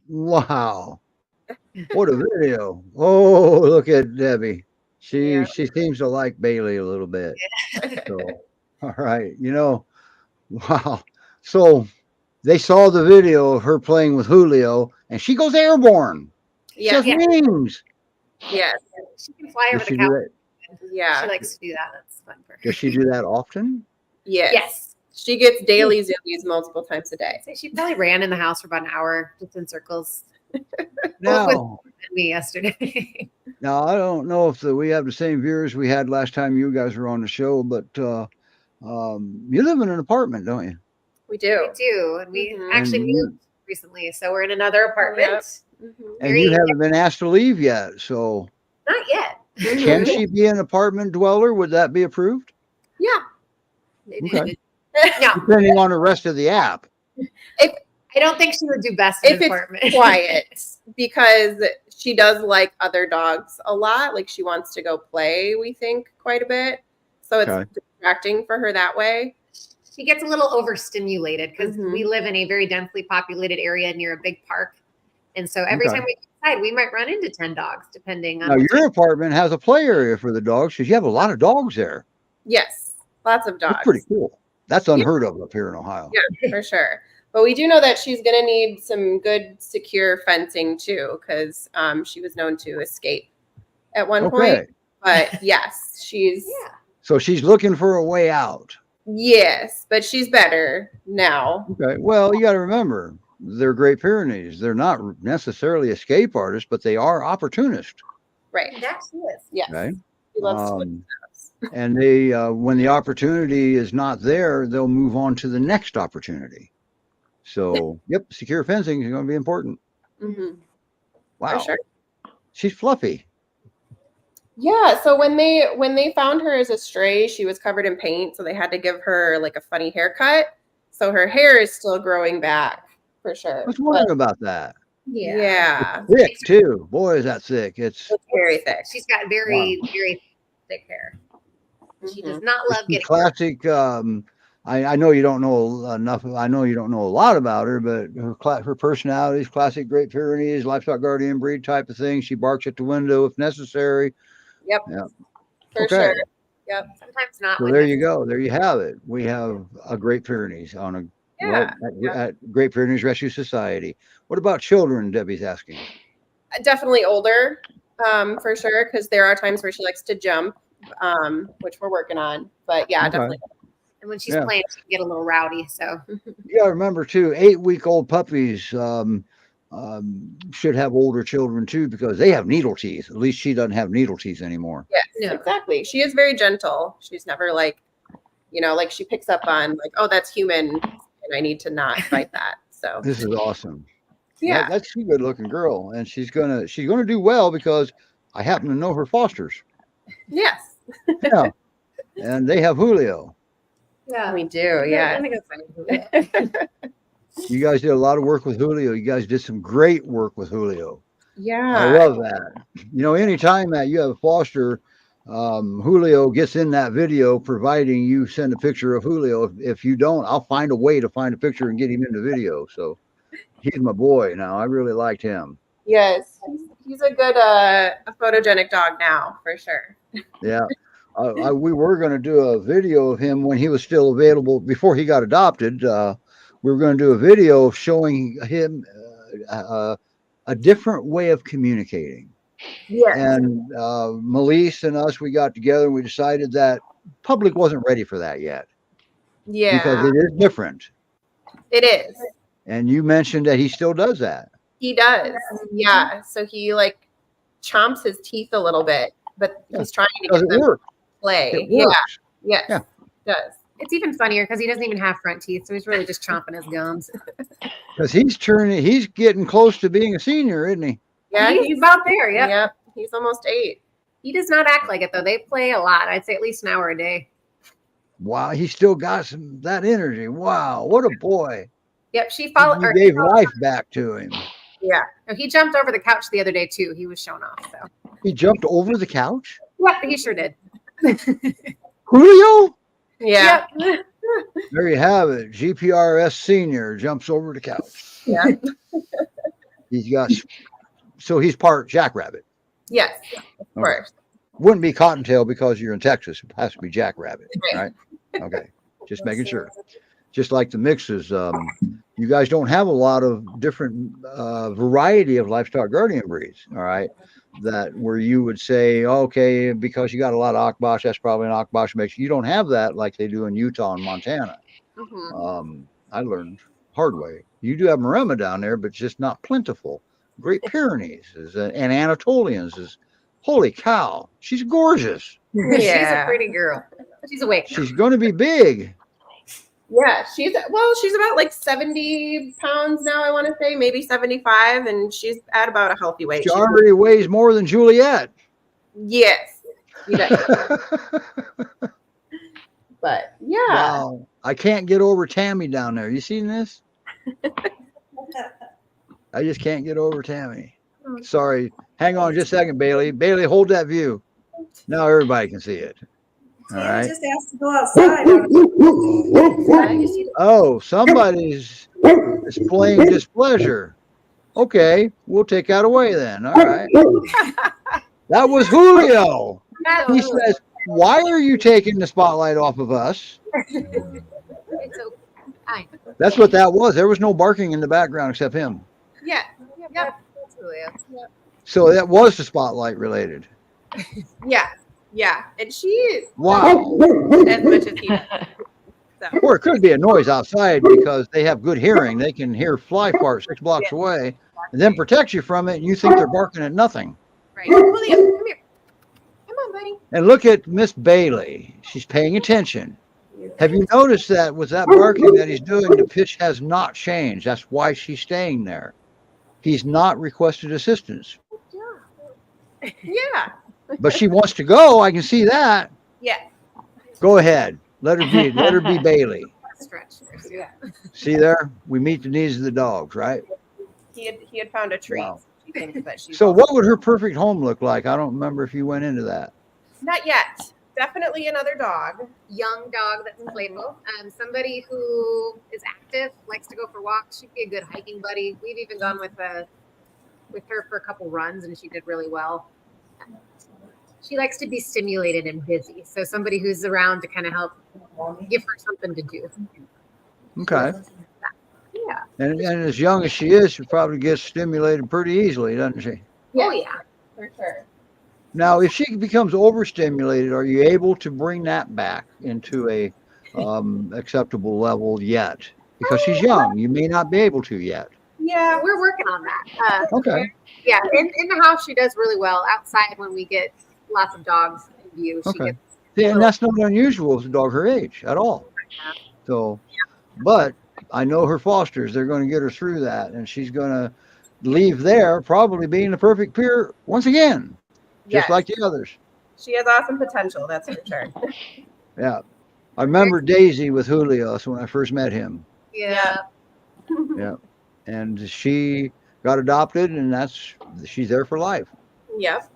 Speaker 2: Wow. What a video. Oh, look at Debbie. She seems to like Bailey a little bit. So, all right. Wow. So they saw the video of her playing with Julio and she goes airborne. She has wings.
Speaker 3: Yes.
Speaker 8: She can fly
Speaker 2: Does
Speaker 8: over
Speaker 2: she
Speaker 8: the
Speaker 2: do
Speaker 8: couch.
Speaker 2: that?
Speaker 3: Yeah.
Speaker 8: She likes to do that. That's fun for her.
Speaker 2: Does she do that often?
Speaker 3: Yes.
Speaker 8: Yes.
Speaker 3: She gets daily zoomies multiple times a day.
Speaker 8: So she probably ran in the house for about an hour, just in circles.
Speaker 2: Now,
Speaker 8: Me yesterday.
Speaker 2: now I don't know if we have the same viewers we had last time you guys were on the show, but you live in an apartment, don't you?
Speaker 3: We do.
Speaker 8: We do, and we
Speaker 3: Mhm.
Speaker 8: actually
Speaker 2: And you-
Speaker 8: moved recently, so we're in another apartment.
Speaker 3: Mhm.
Speaker 2: And you haven't been asked to leave yet, so
Speaker 8: Not yet.
Speaker 2: can she be an apartment dweller? Would that be approved?
Speaker 3: Yeah.
Speaker 2: Okay.
Speaker 8: No,
Speaker 2: Depending on the rest of the app.
Speaker 8: I don't think she would do best in
Speaker 3: If
Speaker 8: an
Speaker 3: it's
Speaker 8: apartment.
Speaker 3: quiet, because she does like other dogs a lot. Like she wants to go play, we think, quite a bit. So it's
Speaker 2: Okay.
Speaker 3: distracting for her that way.
Speaker 8: She gets a little overstimulated because
Speaker 3: Mhm.
Speaker 8: we live in a very densely populated area near a big park. And so every
Speaker 2: Okay.
Speaker 8: time we go outside, we might run into 10 dogs, depending on
Speaker 2: Now,
Speaker 8: what
Speaker 2: your apartment has a play area for the dogs because you have a lot of dogs there.
Speaker 3: Yes. Lots of dogs.
Speaker 2: That's pretty cool. That's unheard of up here in Ohio.
Speaker 3: Yeah, for sure. But we do know that she's going to need some good, secure fencing too, because she was known to escape at one point. But yes, she's
Speaker 2: So she's looking for a way out.
Speaker 3: yes, but she's better now.
Speaker 2: Okay. Well, you got to remember, they're Great Pyrenees. They're not necessarily escape artists, but they are opportunists.
Speaker 3: Right.
Speaker 8: That she is.
Speaker 3: Yes.
Speaker 2: Okay.
Speaker 3: She loves to
Speaker 2: And they, when the opportunity is not there, they'll move on to the next opportunity. So, yep, secure fencing is going to be important.
Speaker 3: Mm-hmm.
Speaker 2: Wow.
Speaker 3: For sure.
Speaker 2: She's fluffy.
Speaker 3: Yeah, so when they found her as a stray, she was covered in paint, so they had to give her like a funny haircut. So her hair is still growing back for
Speaker 2: I
Speaker 3: sure.
Speaker 2: was wondering about that.
Speaker 3: Yeah,
Speaker 2: Thick too. Boy, is that thick. It's
Speaker 3: it's very thick.
Speaker 8: She's got very, very thick hair. She does not
Speaker 2: it's
Speaker 8: love
Speaker 2: the
Speaker 8: getting
Speaker 2: classic. I know you don't know enough. I know you don't know a lot about her, but her personality is classic Great Pyrenees, livestock guardian breed type of thing. She barks at the window if necessary.
Speaker 3: Yep.
Speaker 2: Yeah.
Speaker 3: For
Speaker 2: Okay.
Speaker 3: sure. Yep.
Speaker 8: sometimes not.
Speaker 2: So
Speaker 8: when
Speaker 2: there
Speaker 8: this-
Speaker 2: you go. There you have it. We have a Great Pyrenees on a
Speaker 3: Yeah.
Speaker 2: at Great Pyrenees Rescue Society. What about children? Debbie's asking.
Speaker 3: Definitely older, for sure, because there are times where she likes to jump, which we're working on. But yeah,
Speaker 2: Okay.
Speaker 3: definitely.
Speaker 8: And when she's
Speaker 2: Yeah.
Speaker 8: playing, she can get a little rowdy. So
Speaker 2: You got to remember too, 8-week-old puppies should have older children too because they have needle teeth. At least she doesn't have needle teeth anymore.
Speaker 3: Yes,
Speaker 8: No.
Speaker 3: exactly. She is very gentle. She's never like, like she picks up on like, oh, that's human, and I need to not fight that. So
Speaker 2: This is awesome.
Speaker 3: yeah,
Speaker 2: That's a good looking girl, and she's gonna do well because I happen to know her fosters.
Speaker 3: yes,
Speaker 2: Yeah, and they have Julio.
Speaker 8: yeah,
Speaker 3: we do. Yeah,
Speaker 8: I think it's funny.
Speaker 2: You guys did a lot of work with Julio. You guys did some great work with Julio.
Speaker 3: yeah.
Speaker 2: I love that. Anytime that you have a foster, Julio gets in that video, providing you send a picture of Julio. If you don't, I'll find a way to find a picture and get him in the video. So he's my boy now. I really liked him.
Speaker 3: Yes, he's a good a photogenic dog now for sure.
Speaker 2: Yeah. We were going to do a video of him when he was still available before he got adopted. We were going to do a video showing him a different way of communicating.
Speaker 3: Yes,
Speaker 2: And Melise and us, we got together and we decided that public wasn't ready for that yet
Speaker 3: yeah,
Speaker 2: because it is different.
Speaker 3: it is.
Speaker 2: And you mentioned that he still does that.
Speaker 3: He does. Yeah. So he like chomps his teeth a little bit, but he's trying to
Speaker 2: Does
Speaker 3: get
Speaker 2: it
Speaker 3: them to
Speaker 2: work?
Speaker 3: play.
Speaker 2: It
Speaker 3: Yeah.
Speaker 2: works.
Speaker 3: Yes.
Speaker 2: Yeah.
Speaker 3: It does.
Speaker 8: It's even funnier because he doesn't even have front teeth, so he's really just chomping his gums.
Speaker 2: Because he's getting close to being a senior, isn't he?
Speaker 3: Yeah.
Speaker 8: he's about there. Yep.
Speaker 3: Yep. He's almost 8.
Speaker 8: He does not act like it though. They play a lot. I'd say at least an hour a day.
Speaker 2: Wow, he still got that energy. Wow, what a boy.
Speaker 8: Yep. She followed.
Speaker 2: You
Speaker 8: Or,
Speaker 2: gave life back to him.
Speaker 3: Yeah.
Speaker 8: no, he jumped over the couch the other day too. He was shown off. So
Speaker 2: He jumped over the couch?
Speaker 8: yeah, he sure did.
Speaker 2: Julio?
Speaker 3: Yeah.
Speaker 8: Yep.
Speaker 2: There you have it. GPRS senior jumps over the couch.
Speaker 3: Yeah.
Speaker 2: He's part jackrabbit.
Speaker 3: Yes. Of course.
Speaker 2: Wouldn't be cottontail because you're in Texas. It has to be jackrabbit, right? Okay. Just making sure. Just like the mixes, you guys don't have a lot of different variety of livestock guardian breeds, all right? That where you would say, okay, because you got a lot of Akbash, that's probably an Akbash mix. You don't have that like they do in Utah and Montana.
Speaker 3: Mm-hmm.
Speaker 2: I learned hard way. You do have Maremma down there, but just not plentiful. Great Pyrenees and Anatolians is, holy cow, she's gorgeous.
Speaker 8: She's
Speaker 3: Yeah.
Speaker 8: a pretty girl. She's awake.
Speaker 2: She's going to be big.
Speaker 3: Yeah. She's about like 70 pounds now, I want to say, maybe 75, and she's at about a healthy weight.
Speaker 2: She already weighs more than Juliet.
Speaker 3: Yes. Yeah. But yeah.
Speaker 2: Wow. I can't get over Tammy down there. You seen this? I just can't get over Tammy. Sorry. Hang on just a second, Bailey. Bailey, hold that view. Now everybody can see it. All
Speaker 5: Tammy
Speaker 2: right.
Speaker 5: just asked to go outside.
Speaker 2: Oh, somebody's displaying displeasure. Okay, we'll take that away then. All right. That was Julio. He says, why are you taking the spotlight off of us?
Speaker 8: It's okay.
Speaker 2: That's what that was. There was no barking in the background except him.
Speaker 3: Yeah.
Speaker 8: Yep. That's Julia.
Speaker 2: So that was the spotlight related.
Speaker 3: Yeah. Yeah. And she
Speaker 2: Wow.
Speaker 3: as much as he does. So
Speaker 2: Or it could be a noise outside because they have good hearing. They can hear fly fart 6 blocks away and then protect you from it. And you think they're barking at nothing.
Speaker 3: right. Julio, come here. Come on, buddy.
Speaker 2: And look at Miss Bailey. She's paying attention. Have you noticed that with that barking that he's doing, the pitch has not changed? That's why she's staying there. He's not requested assistance.
Speaker 3: Yeah.
Speaker 2: But she wants to go. I can see that.
Speaker 3: Yeah.
Speaker 2: Go ahead. Let her be. Let her be Bailey.
Speaker 8: Stretch. Yeah.
Speaker 2: See there? We meet the needs of the dogs, right?
Speaker 3: He had found a treat.
Speaker 2: Wow.
Speaker 3: She thinks that she's
Speaker 2: So what would her perfect home look like? I don't remember if you went into that.
Speaker 3: not yet. Definitely another dog.
Speaker 8: Young dog that's playful. Somebody who is active, likes to go for walks. She'd be a good hiking buddy. We've even gone with her for a couple runs, and she did really well. She likes to be stimulated and busy. So somebody who's around to kind of help give her something to do.
Speaker 2: Okay.
Speaker 8: Yeah.
Speaker 2: And as young as she is, she probably gets stimulated pretty easily, doesn't she?
Speaker 8: Oh, yeah.
Speaker 3: For sure.
Speaker 2: Now, if she becomes overstimulated, are you able to bring that back into a acceptable level yet? Because she's young, you may not be able to yet.
Speaker 8: Yeah, we're working on that.
Speaker 2: Okay.
Speaker 8: Yeah, in the house, she does really well. Outside, when we get lots of dogs in view, she
Speaker 2: Okay.
Speaker 8: gets.
Speaker 2: Yeah, and that's not unusual with a dog her age at all. So, but I know her fosters, they're going to get her through that, and she's going to leave there probably being the perfect peer once again, just
Speaker 3: Yes.
Speaker 2: like the others.
Speaker 3: She has awesome potential, that's for sure.
Speaker 2: Yeah. I remember Daisy with Julio when I first met him.
Speaker 8: Yeah.
Speaker 2: Yeah. And she got adopted, and she's there for life.
Speaker 3: Yep.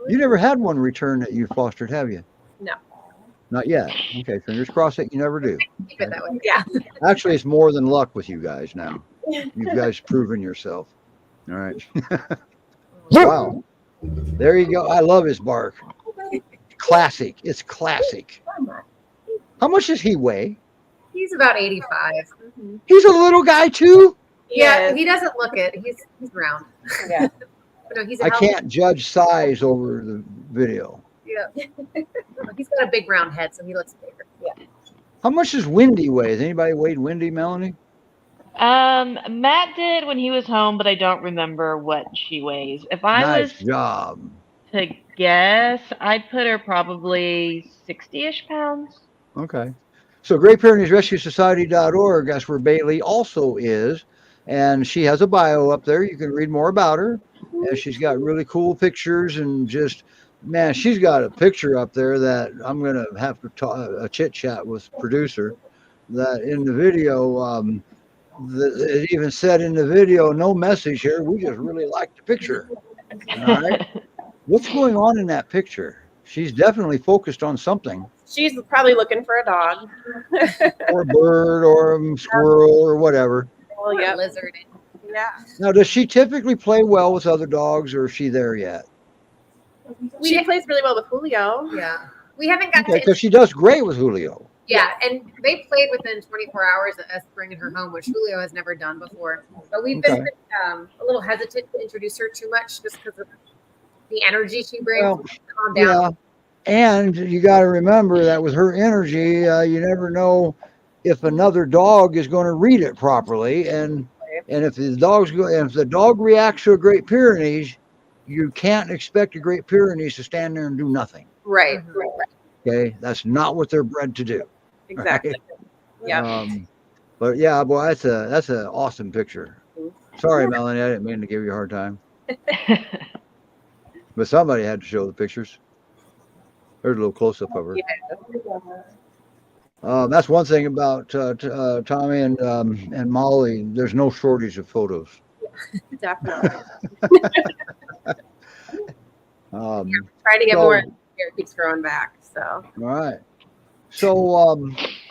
Speaker 2: You never had one return that you fostered, have you?
Speaker 3: No.
Speaker 2: Not yet. Okay, fingers crossed that you never do.
Speaker 8: Keep it that way.
Speaker 3: Yeah.
Speaker 2: Actually, it's more than luck with you guys now. You guys proven yourself. All right. Wow. There you go. I love his bark. Classic. It's classic. How much does he weigh?
Speaker 8: He's about 85.
Speaker 2: He's a little guy too.
Speaker 8: Yeah, he doesn't look it. He's round.
Speaker 3: Yeah.
Speaker 8: But no, he's
Speaker 2: I can't judge size over the video.
Speaker 8: Yeah. He's got a big round head, so he looks bigger. Yeah.
Speaker 2: How much does Wendy weigh? Has anybody weighed Wendy, Melanie?
Speaker 4: Matt did when he was home, but I don't remember what she weighs. If I
Speaker 2: Nice
Speaker 4: was
Speaker 2: job.
Speaker 4: to guess, I'd put her probably 60-ish pounds.
Speaker 2: Okay. So Great Pyrenees Rescue Society.org, that's where Bailey also is. And she has a bio up there. You can read more about her. And she's got really cool pictures and just, man, she's got a picture up there that I'm going to have to talk a chit chat with producer that in the video, it even said in the video, no message here. We just really like the picture. All right. What's going on in that picture? She's definitely focused on something.
Speaker 3: She's probably looking for a dog.
Speaker 2: Or a bird or a squirrel or whatever.
Speaker 3: Well, yeah.
Speaker 8: Lizard.
Speaker 3: Yeah.
Speaker 2: Now, does she typically play well with other dogs, or is she there yet?
Speaker 3: She plays really well with Julio.
Speaker 8: Yeah. We haven't got
Speaker 2: Okay,
Speaker 8: to.
Speaker 2: because she does great with Julio.
Speaker 8: Yeah, and they played within 24 hours of us bringing her home, which Julio has never done before. But we've been a little hesitant to introduce her too much just because of the energy she brings.
Speaker 2: Well,
Speaker 8: Calm down.
Speaker 2: yeah. And you got to remember that with her energy, you never know if another dog is going to read it properly. And if the dog reacts to a Great Pyrenees, you can't expect a Great Pyrenees to stand there and do nothing.
Speaker 3: Right.
Speaker 2: Okay, that's not what they're bred to do.
Speaker 3: Exactly.
Speaker 2: Right?
Speaker 3: Yeah.
Speaker 2: But yeah, boy, that's an awesome picture. Sorry, Melanie, I didn't mean to give you a hard time. But somebody had to show the pictures. There's a little close up of her. That's one thing about Tommy and Molly. There's no shortage of photos.
Speaker 3: Definitely. Trying to get more. Hair keeps growing back. So.
Speaker 2: All right. So,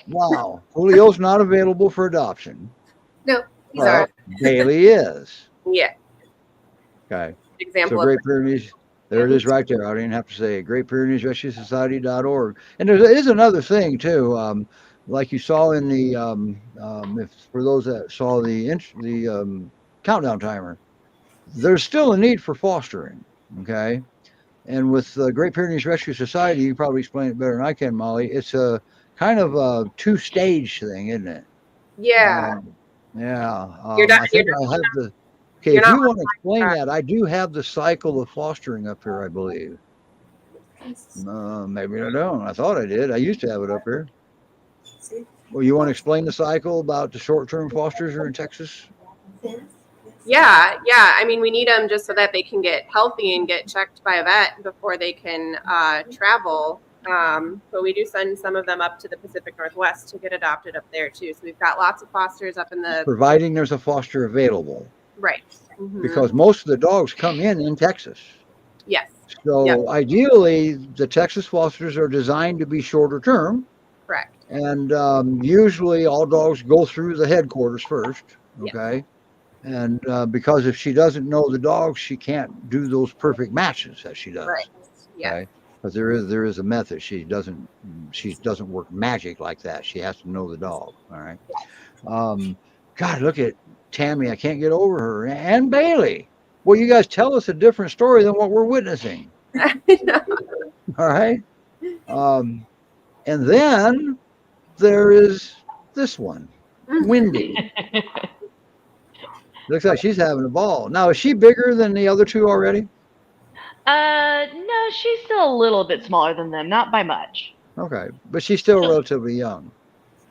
Speaker 2: wow, Julio's not available for adoption.
Speaker 8: No, he's all right.
Speaker 2: Bailey is.
Speaker 3: Yeah.
Speaker 2: Okay.
Speaker 3: Example.
Speaker 2: So Great Pyrenees. There it is right there. I didn't have to say it. Great Pyrenees Rescue Society.org. And there is another thing too. Like you saw in the for those that saw the countdown timer, there's still a need for fostering. Okay. And with the Great Pyrenees Rescue Society, you probably explain it better than I can, Molly. It's a kind of a 2-stage thing, isn't it?
Speaker 3: Yeah.
Speaker 2: Yeah.
Speaker 3: You're not.
Speaker 2: I think I have the. Okay, if you want to explain that, I do have the cycle of fostering up here, I believe. Maybe I don't. I thought I did. I used to have it up here. Well, you want to explain the cycle about the short-term fosters are in Texas?
Speaker 3: Yeah. I mean, we need them just so that they can get healthy and get checked by a vet before they can travel. But we do send some of them up to the Pacific Northwest to get adopted up there too. So we've got lots of fosters up in the
Speaker 2: Providing there's a foster available,
Speaker 3: right. Mhm.
Speaker 2: because most of the dogs come in Texas.
Speaker 3: Yes.
Speaker 2: So ideally, the Texas fosters are designed to be shorter term.
Speaker 3: Correct.
Speaker 2: And usually all dogs go through the headquarters first, okay? And because if she doesn't know the dog, she can't do those perfect matches that she does.
Speaker 3: Right. Yeah.
Speaker 2: Okay? Because there is a method. She doesn't work magic like that. She has to know the dog. All right. God, look at Tammy. I can't get over her. And Bailey. Well, you guys tell us a different story than what we're witnessing. All right. And then there is this one, Wendy. Looks like she's having a ball. Now, is she bigger than the other two already?
Speaker 4: No, she's still a little bit smaller than them, not by much.
Speaker 2: Okay, but she's still relatively young.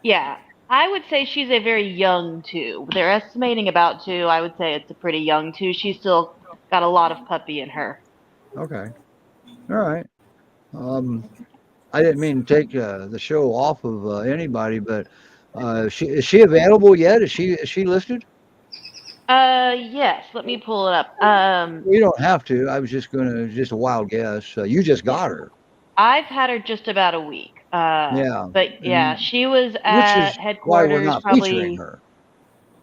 Speaker 4: Yeah, I would say she's a very young 2. They're estimating about 2. I would say it's a pretty young 2. She's still got a lot of puppy in her.
Speaker 2: Okay, all right. I didn't mean to take the show off of anybody, but is she available yet? Is she listed?
Speaker 4: Yes. Let me pull it up.
Speaker 2: You don't have to. I was just a wild guess. You just got her.
Speaker 4: I've had her just about a week.
Speaker 2: Yeah.
Speaker 4: But yeah, she was at
Speaker 2: Which is
Speaker 4: headquarters
Speaker 2: why we're not
Speaker 4: probably
Speaker 2: featuring her.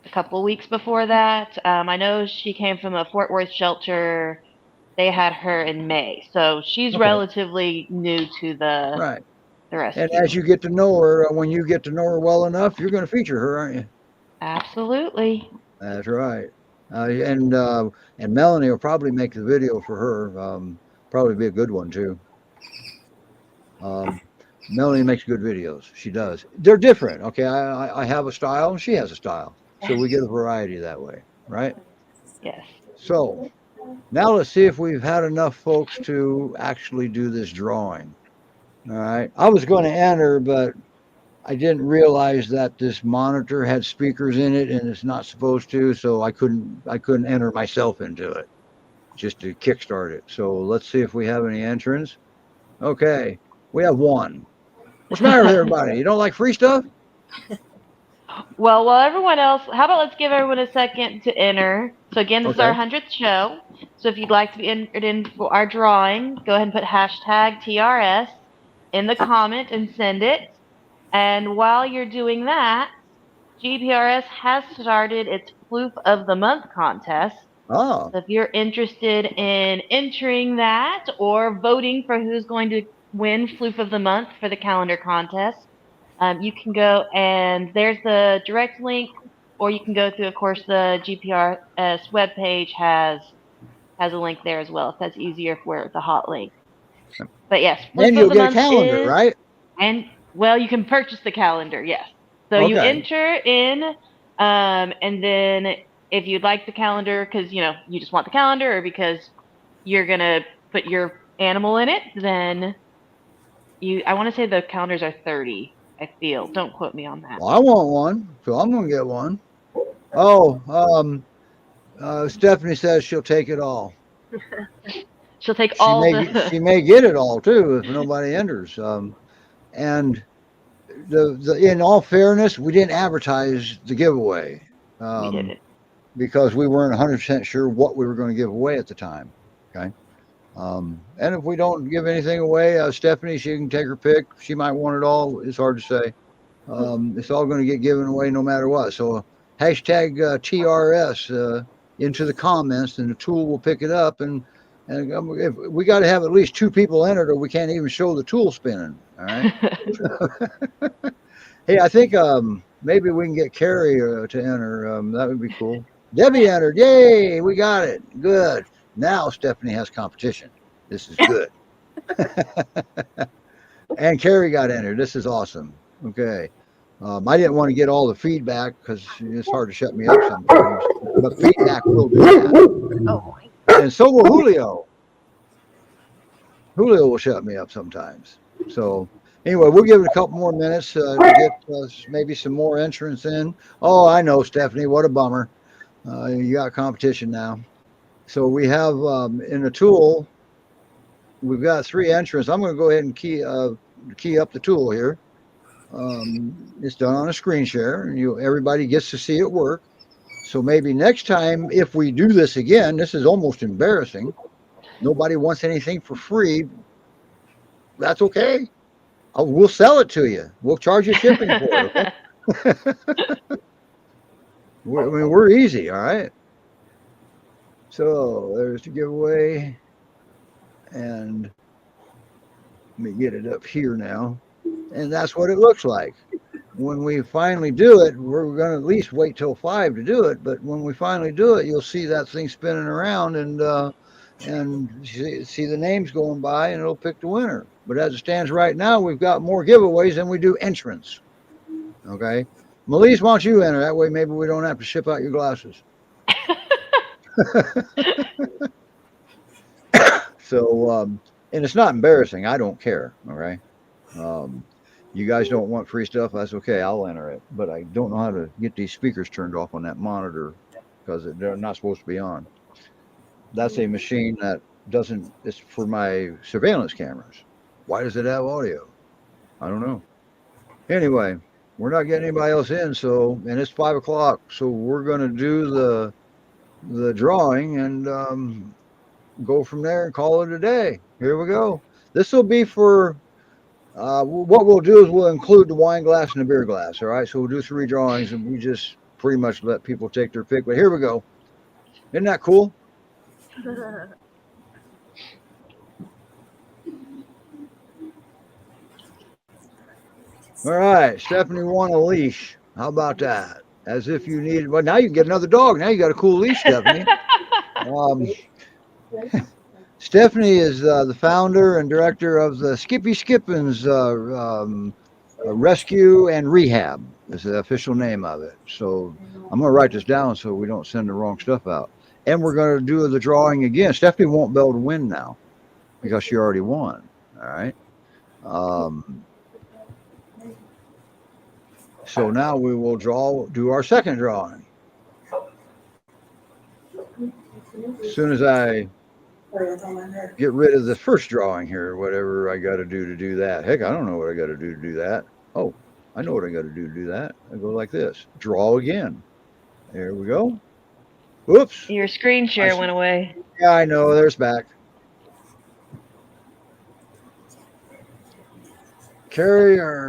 Speaker 4: a couple of weeks before that. I know she came from a Fort Worth shelter. They had her in May, so she's relatively new to the rescue.
Speaker 2: And as you get to know her, when you get to know her well enough, you're going to feature her, aren't you?
Speaker 4: Absolutely.
Speaker 2: That's right. And Melanie will probably make the video for her. Probably be a good one too. Melanie makes good videos. She does. They're different. Okay, I have a style and she has a style, so we get a variety that way, right?
Speaker 4: Yes.
Speaker 2: So now let's see if we've had enough folks to actually do this drawing. All right. I was going to enter, but I didn't realize that this monitor had speakers in it and it's not supposed to, so I couldn't enter myself into it just to kickstart it. So let's see if we have any entrants. Okay, we have one. What's the matter with everybody? You don't like free stuff?
Speaker 4: Well, while everyone else, how about let's give everyone a second to enter. So again, this is our 100th show. So if you'd like to be entered in for our drawing, go ahead and put #TRS in the comment and send it. And while you're doing that, GPRS has started its Floof of the Month contest.
Speaker 2: Oh.
Speaker 4: So if you're interested in entering that or voting for who's going to win Floof of the Month for the calendar contest, you can go and there's the direct link, or you can go through, of course, the GPRS webpage has a link there as well if that's easier for the hot link. But yes, Floof
Speaker 2: and
Speaker 4: of
Speaker 2: you'll
Speaker 4: the
Speaker 2: get
Speaker 4: Month
Speaker 2: a calendar, right?
Speaker 4: And well, you can purchase the calendar, yes. So you enter in, and then if you'd like the calendar because you just want the calendar, or because you're gonna put your animal in it, then I want to say the calendars are 30. I feel. Don't quote me on that.
Speaker 2: Well, I want one, so I'm gonna get one. Oh, Stephanie says she'll take it all.
Speaker 4: She'll take all
Speaker 2: she may get it all too if nobody enters. And in all fairness, we didn't advertise the giveaway
Speaker 4: we didn't.
Speaker 2: because we weren't 100% sure what we were going to give away at the time. Okay. And if we don't give anything away, Stephanie, she can take her pick. She might want it all. It's hard to say. It's all going to get given away no matter what. So #TRS into the comments, and the tool will pick it up. And if we got to have at least 2 people entered, or we can't even show the tool spinning. All right. Hey, I think maybe we can get Carrie to enter. That would be cool. Debbie entered. Yay, we got it. Good. Now Stephanie has competition. This is good. And Carrie got entered. This is awesome. Okay. I didn't want to get all the feedback because it's hard to shut me up sometimes. But feedback will do that.
Speaker 8: Oh,
Speaker 2: And so will Julio. Julio will shut me up sometimes. So anyway, we'll give it a couple more minutes to get maybe some more entrants in. Oh, I know, Stephanie. What a bummer. You got competition now. So we have in the tool, we've got 3 entrants. I'm going to go ahead and key up the tool here. It's done on a screen share, and everybody gets to see it work. So maybe next time, if we do this again, this is almost embarrassing. Nobody wants anything for free. That's okay. We'll sell it to you. We'll charge you shipping for it. Okay? We're easy, all right? So there's the giveaway. And let me get it up here now. And that's what it looks like. When we finally do it, we're going to at least wait till 5 to do it. But when we finally do it, you'll see that thing spinning around and see the names going by, and it'll pick the winner. But as it stands right now, we've got more giveaways than we do entrants. Okay? Melise, why don't you enter? That way maybe we don't have to ship out your glasses. So, and it's not embarrassing. I don't care. All right. You guys don't want free stuff. That's okay. I'll enter it. But I don't know how to get these speakers turned off on that monitor because they're not supposed to be on. That's a machine that doesn't, it's for my surveillance cameras. Why does it have audio? I don't know. Anyway, we're not getting anybody else in. So, and it's 5 o'clock. So we're going to do the drawing and, go from there and call it a day. Here we go. This will be for what we'll do is we'll include the wine glass and the beer glass. All right, so we'll do 3 drawings and we just pretty much let people take their pick. But here we go. Isn't that cool? All right, Stephanie won a leash. How about that? As if you needed. Well, now you can get another dog. Now you got a cool leash, Stephanie. Stephanie is the founder and director of the Skippy Skippins Rescue and Rehab is the official name of it. So I'm going to write this down so we don't send the wrong stuff out. And we're going to do the drawing again. Stephanie won't be able to win now because she already won. All right. So now we will do our second drawing. As soon as I get rid of the first drawing here, whatever I got to do that. Heck, I don't know what I got to do that. Oh, I know what I got to do that. I go like this. Draw again. There we go. Whoops.
Speaker 4: Your screen share went away.
Speaker 2: Yeah, I know. There's back. Carrie.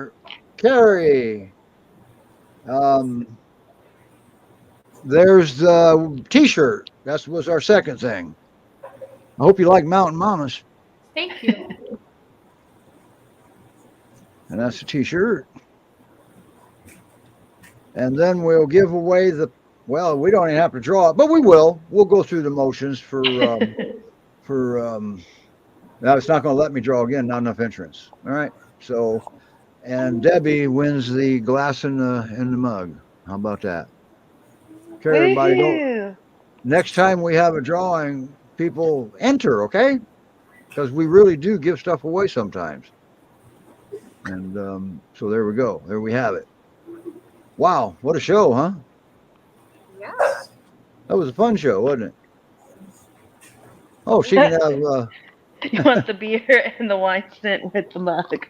Speaker 2: There's the t-shirt. That was our second thing. I hope you like Mountain Mamas.
Speaker 7: Thank you.
Speaker 2: And that's the t-shirt. And then we'll give away well, we don't even have to draw it, but we will. We'll go through the motions for now it's not going to let me draw again, not enough entrance. All right. So, and Debbie wins the glass in the mug. How about that? Okay, everybody. Next time we have a drawing, people enter, okay? Because we really do give stuff away sometimes. And so there we go. There we have it. Wow, what a show, huh?
Speaker 3: Yeah.
Speaker 2: That was a fun show, wasn't it? Oh, she can have...
Speaker 4: You want the beer and the wine sent with the mug.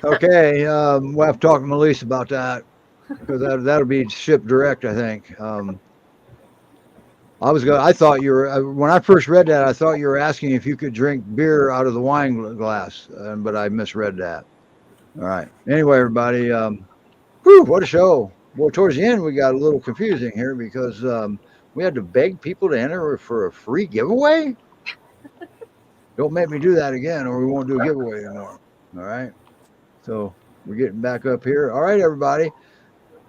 Speaker 2: Okay, we'll have to talk to Melise about that. Because that'll be shipped direct, I think. I thought you were, when I first read that, I thought you were asking if you could drink beer out of the wine glass, but I misread that. All right. Anyway, everybody, what a show. Well, towards the end, we got a little confusing here because we had to beg people to enter for a free giveaway. Don't make me do that again or we won't do a giveaway anymore. All right. So we're getting back up here. All right, everybody.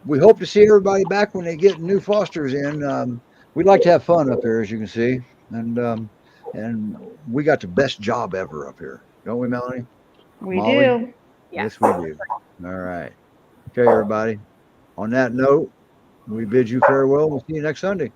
Speaker 2: We hope to see everybody back when they get new fosters in. We like to have fun up here, as you can see, and we got the best job ever up here, don't we, Melanie?
Speaker 4: We
Speaker 2: Molly?
Speaker 4: do.
Speaker 2: Yes, we do. All right. Okay, everybody. On that note, we bid you farewell. We'll see you next Sunday.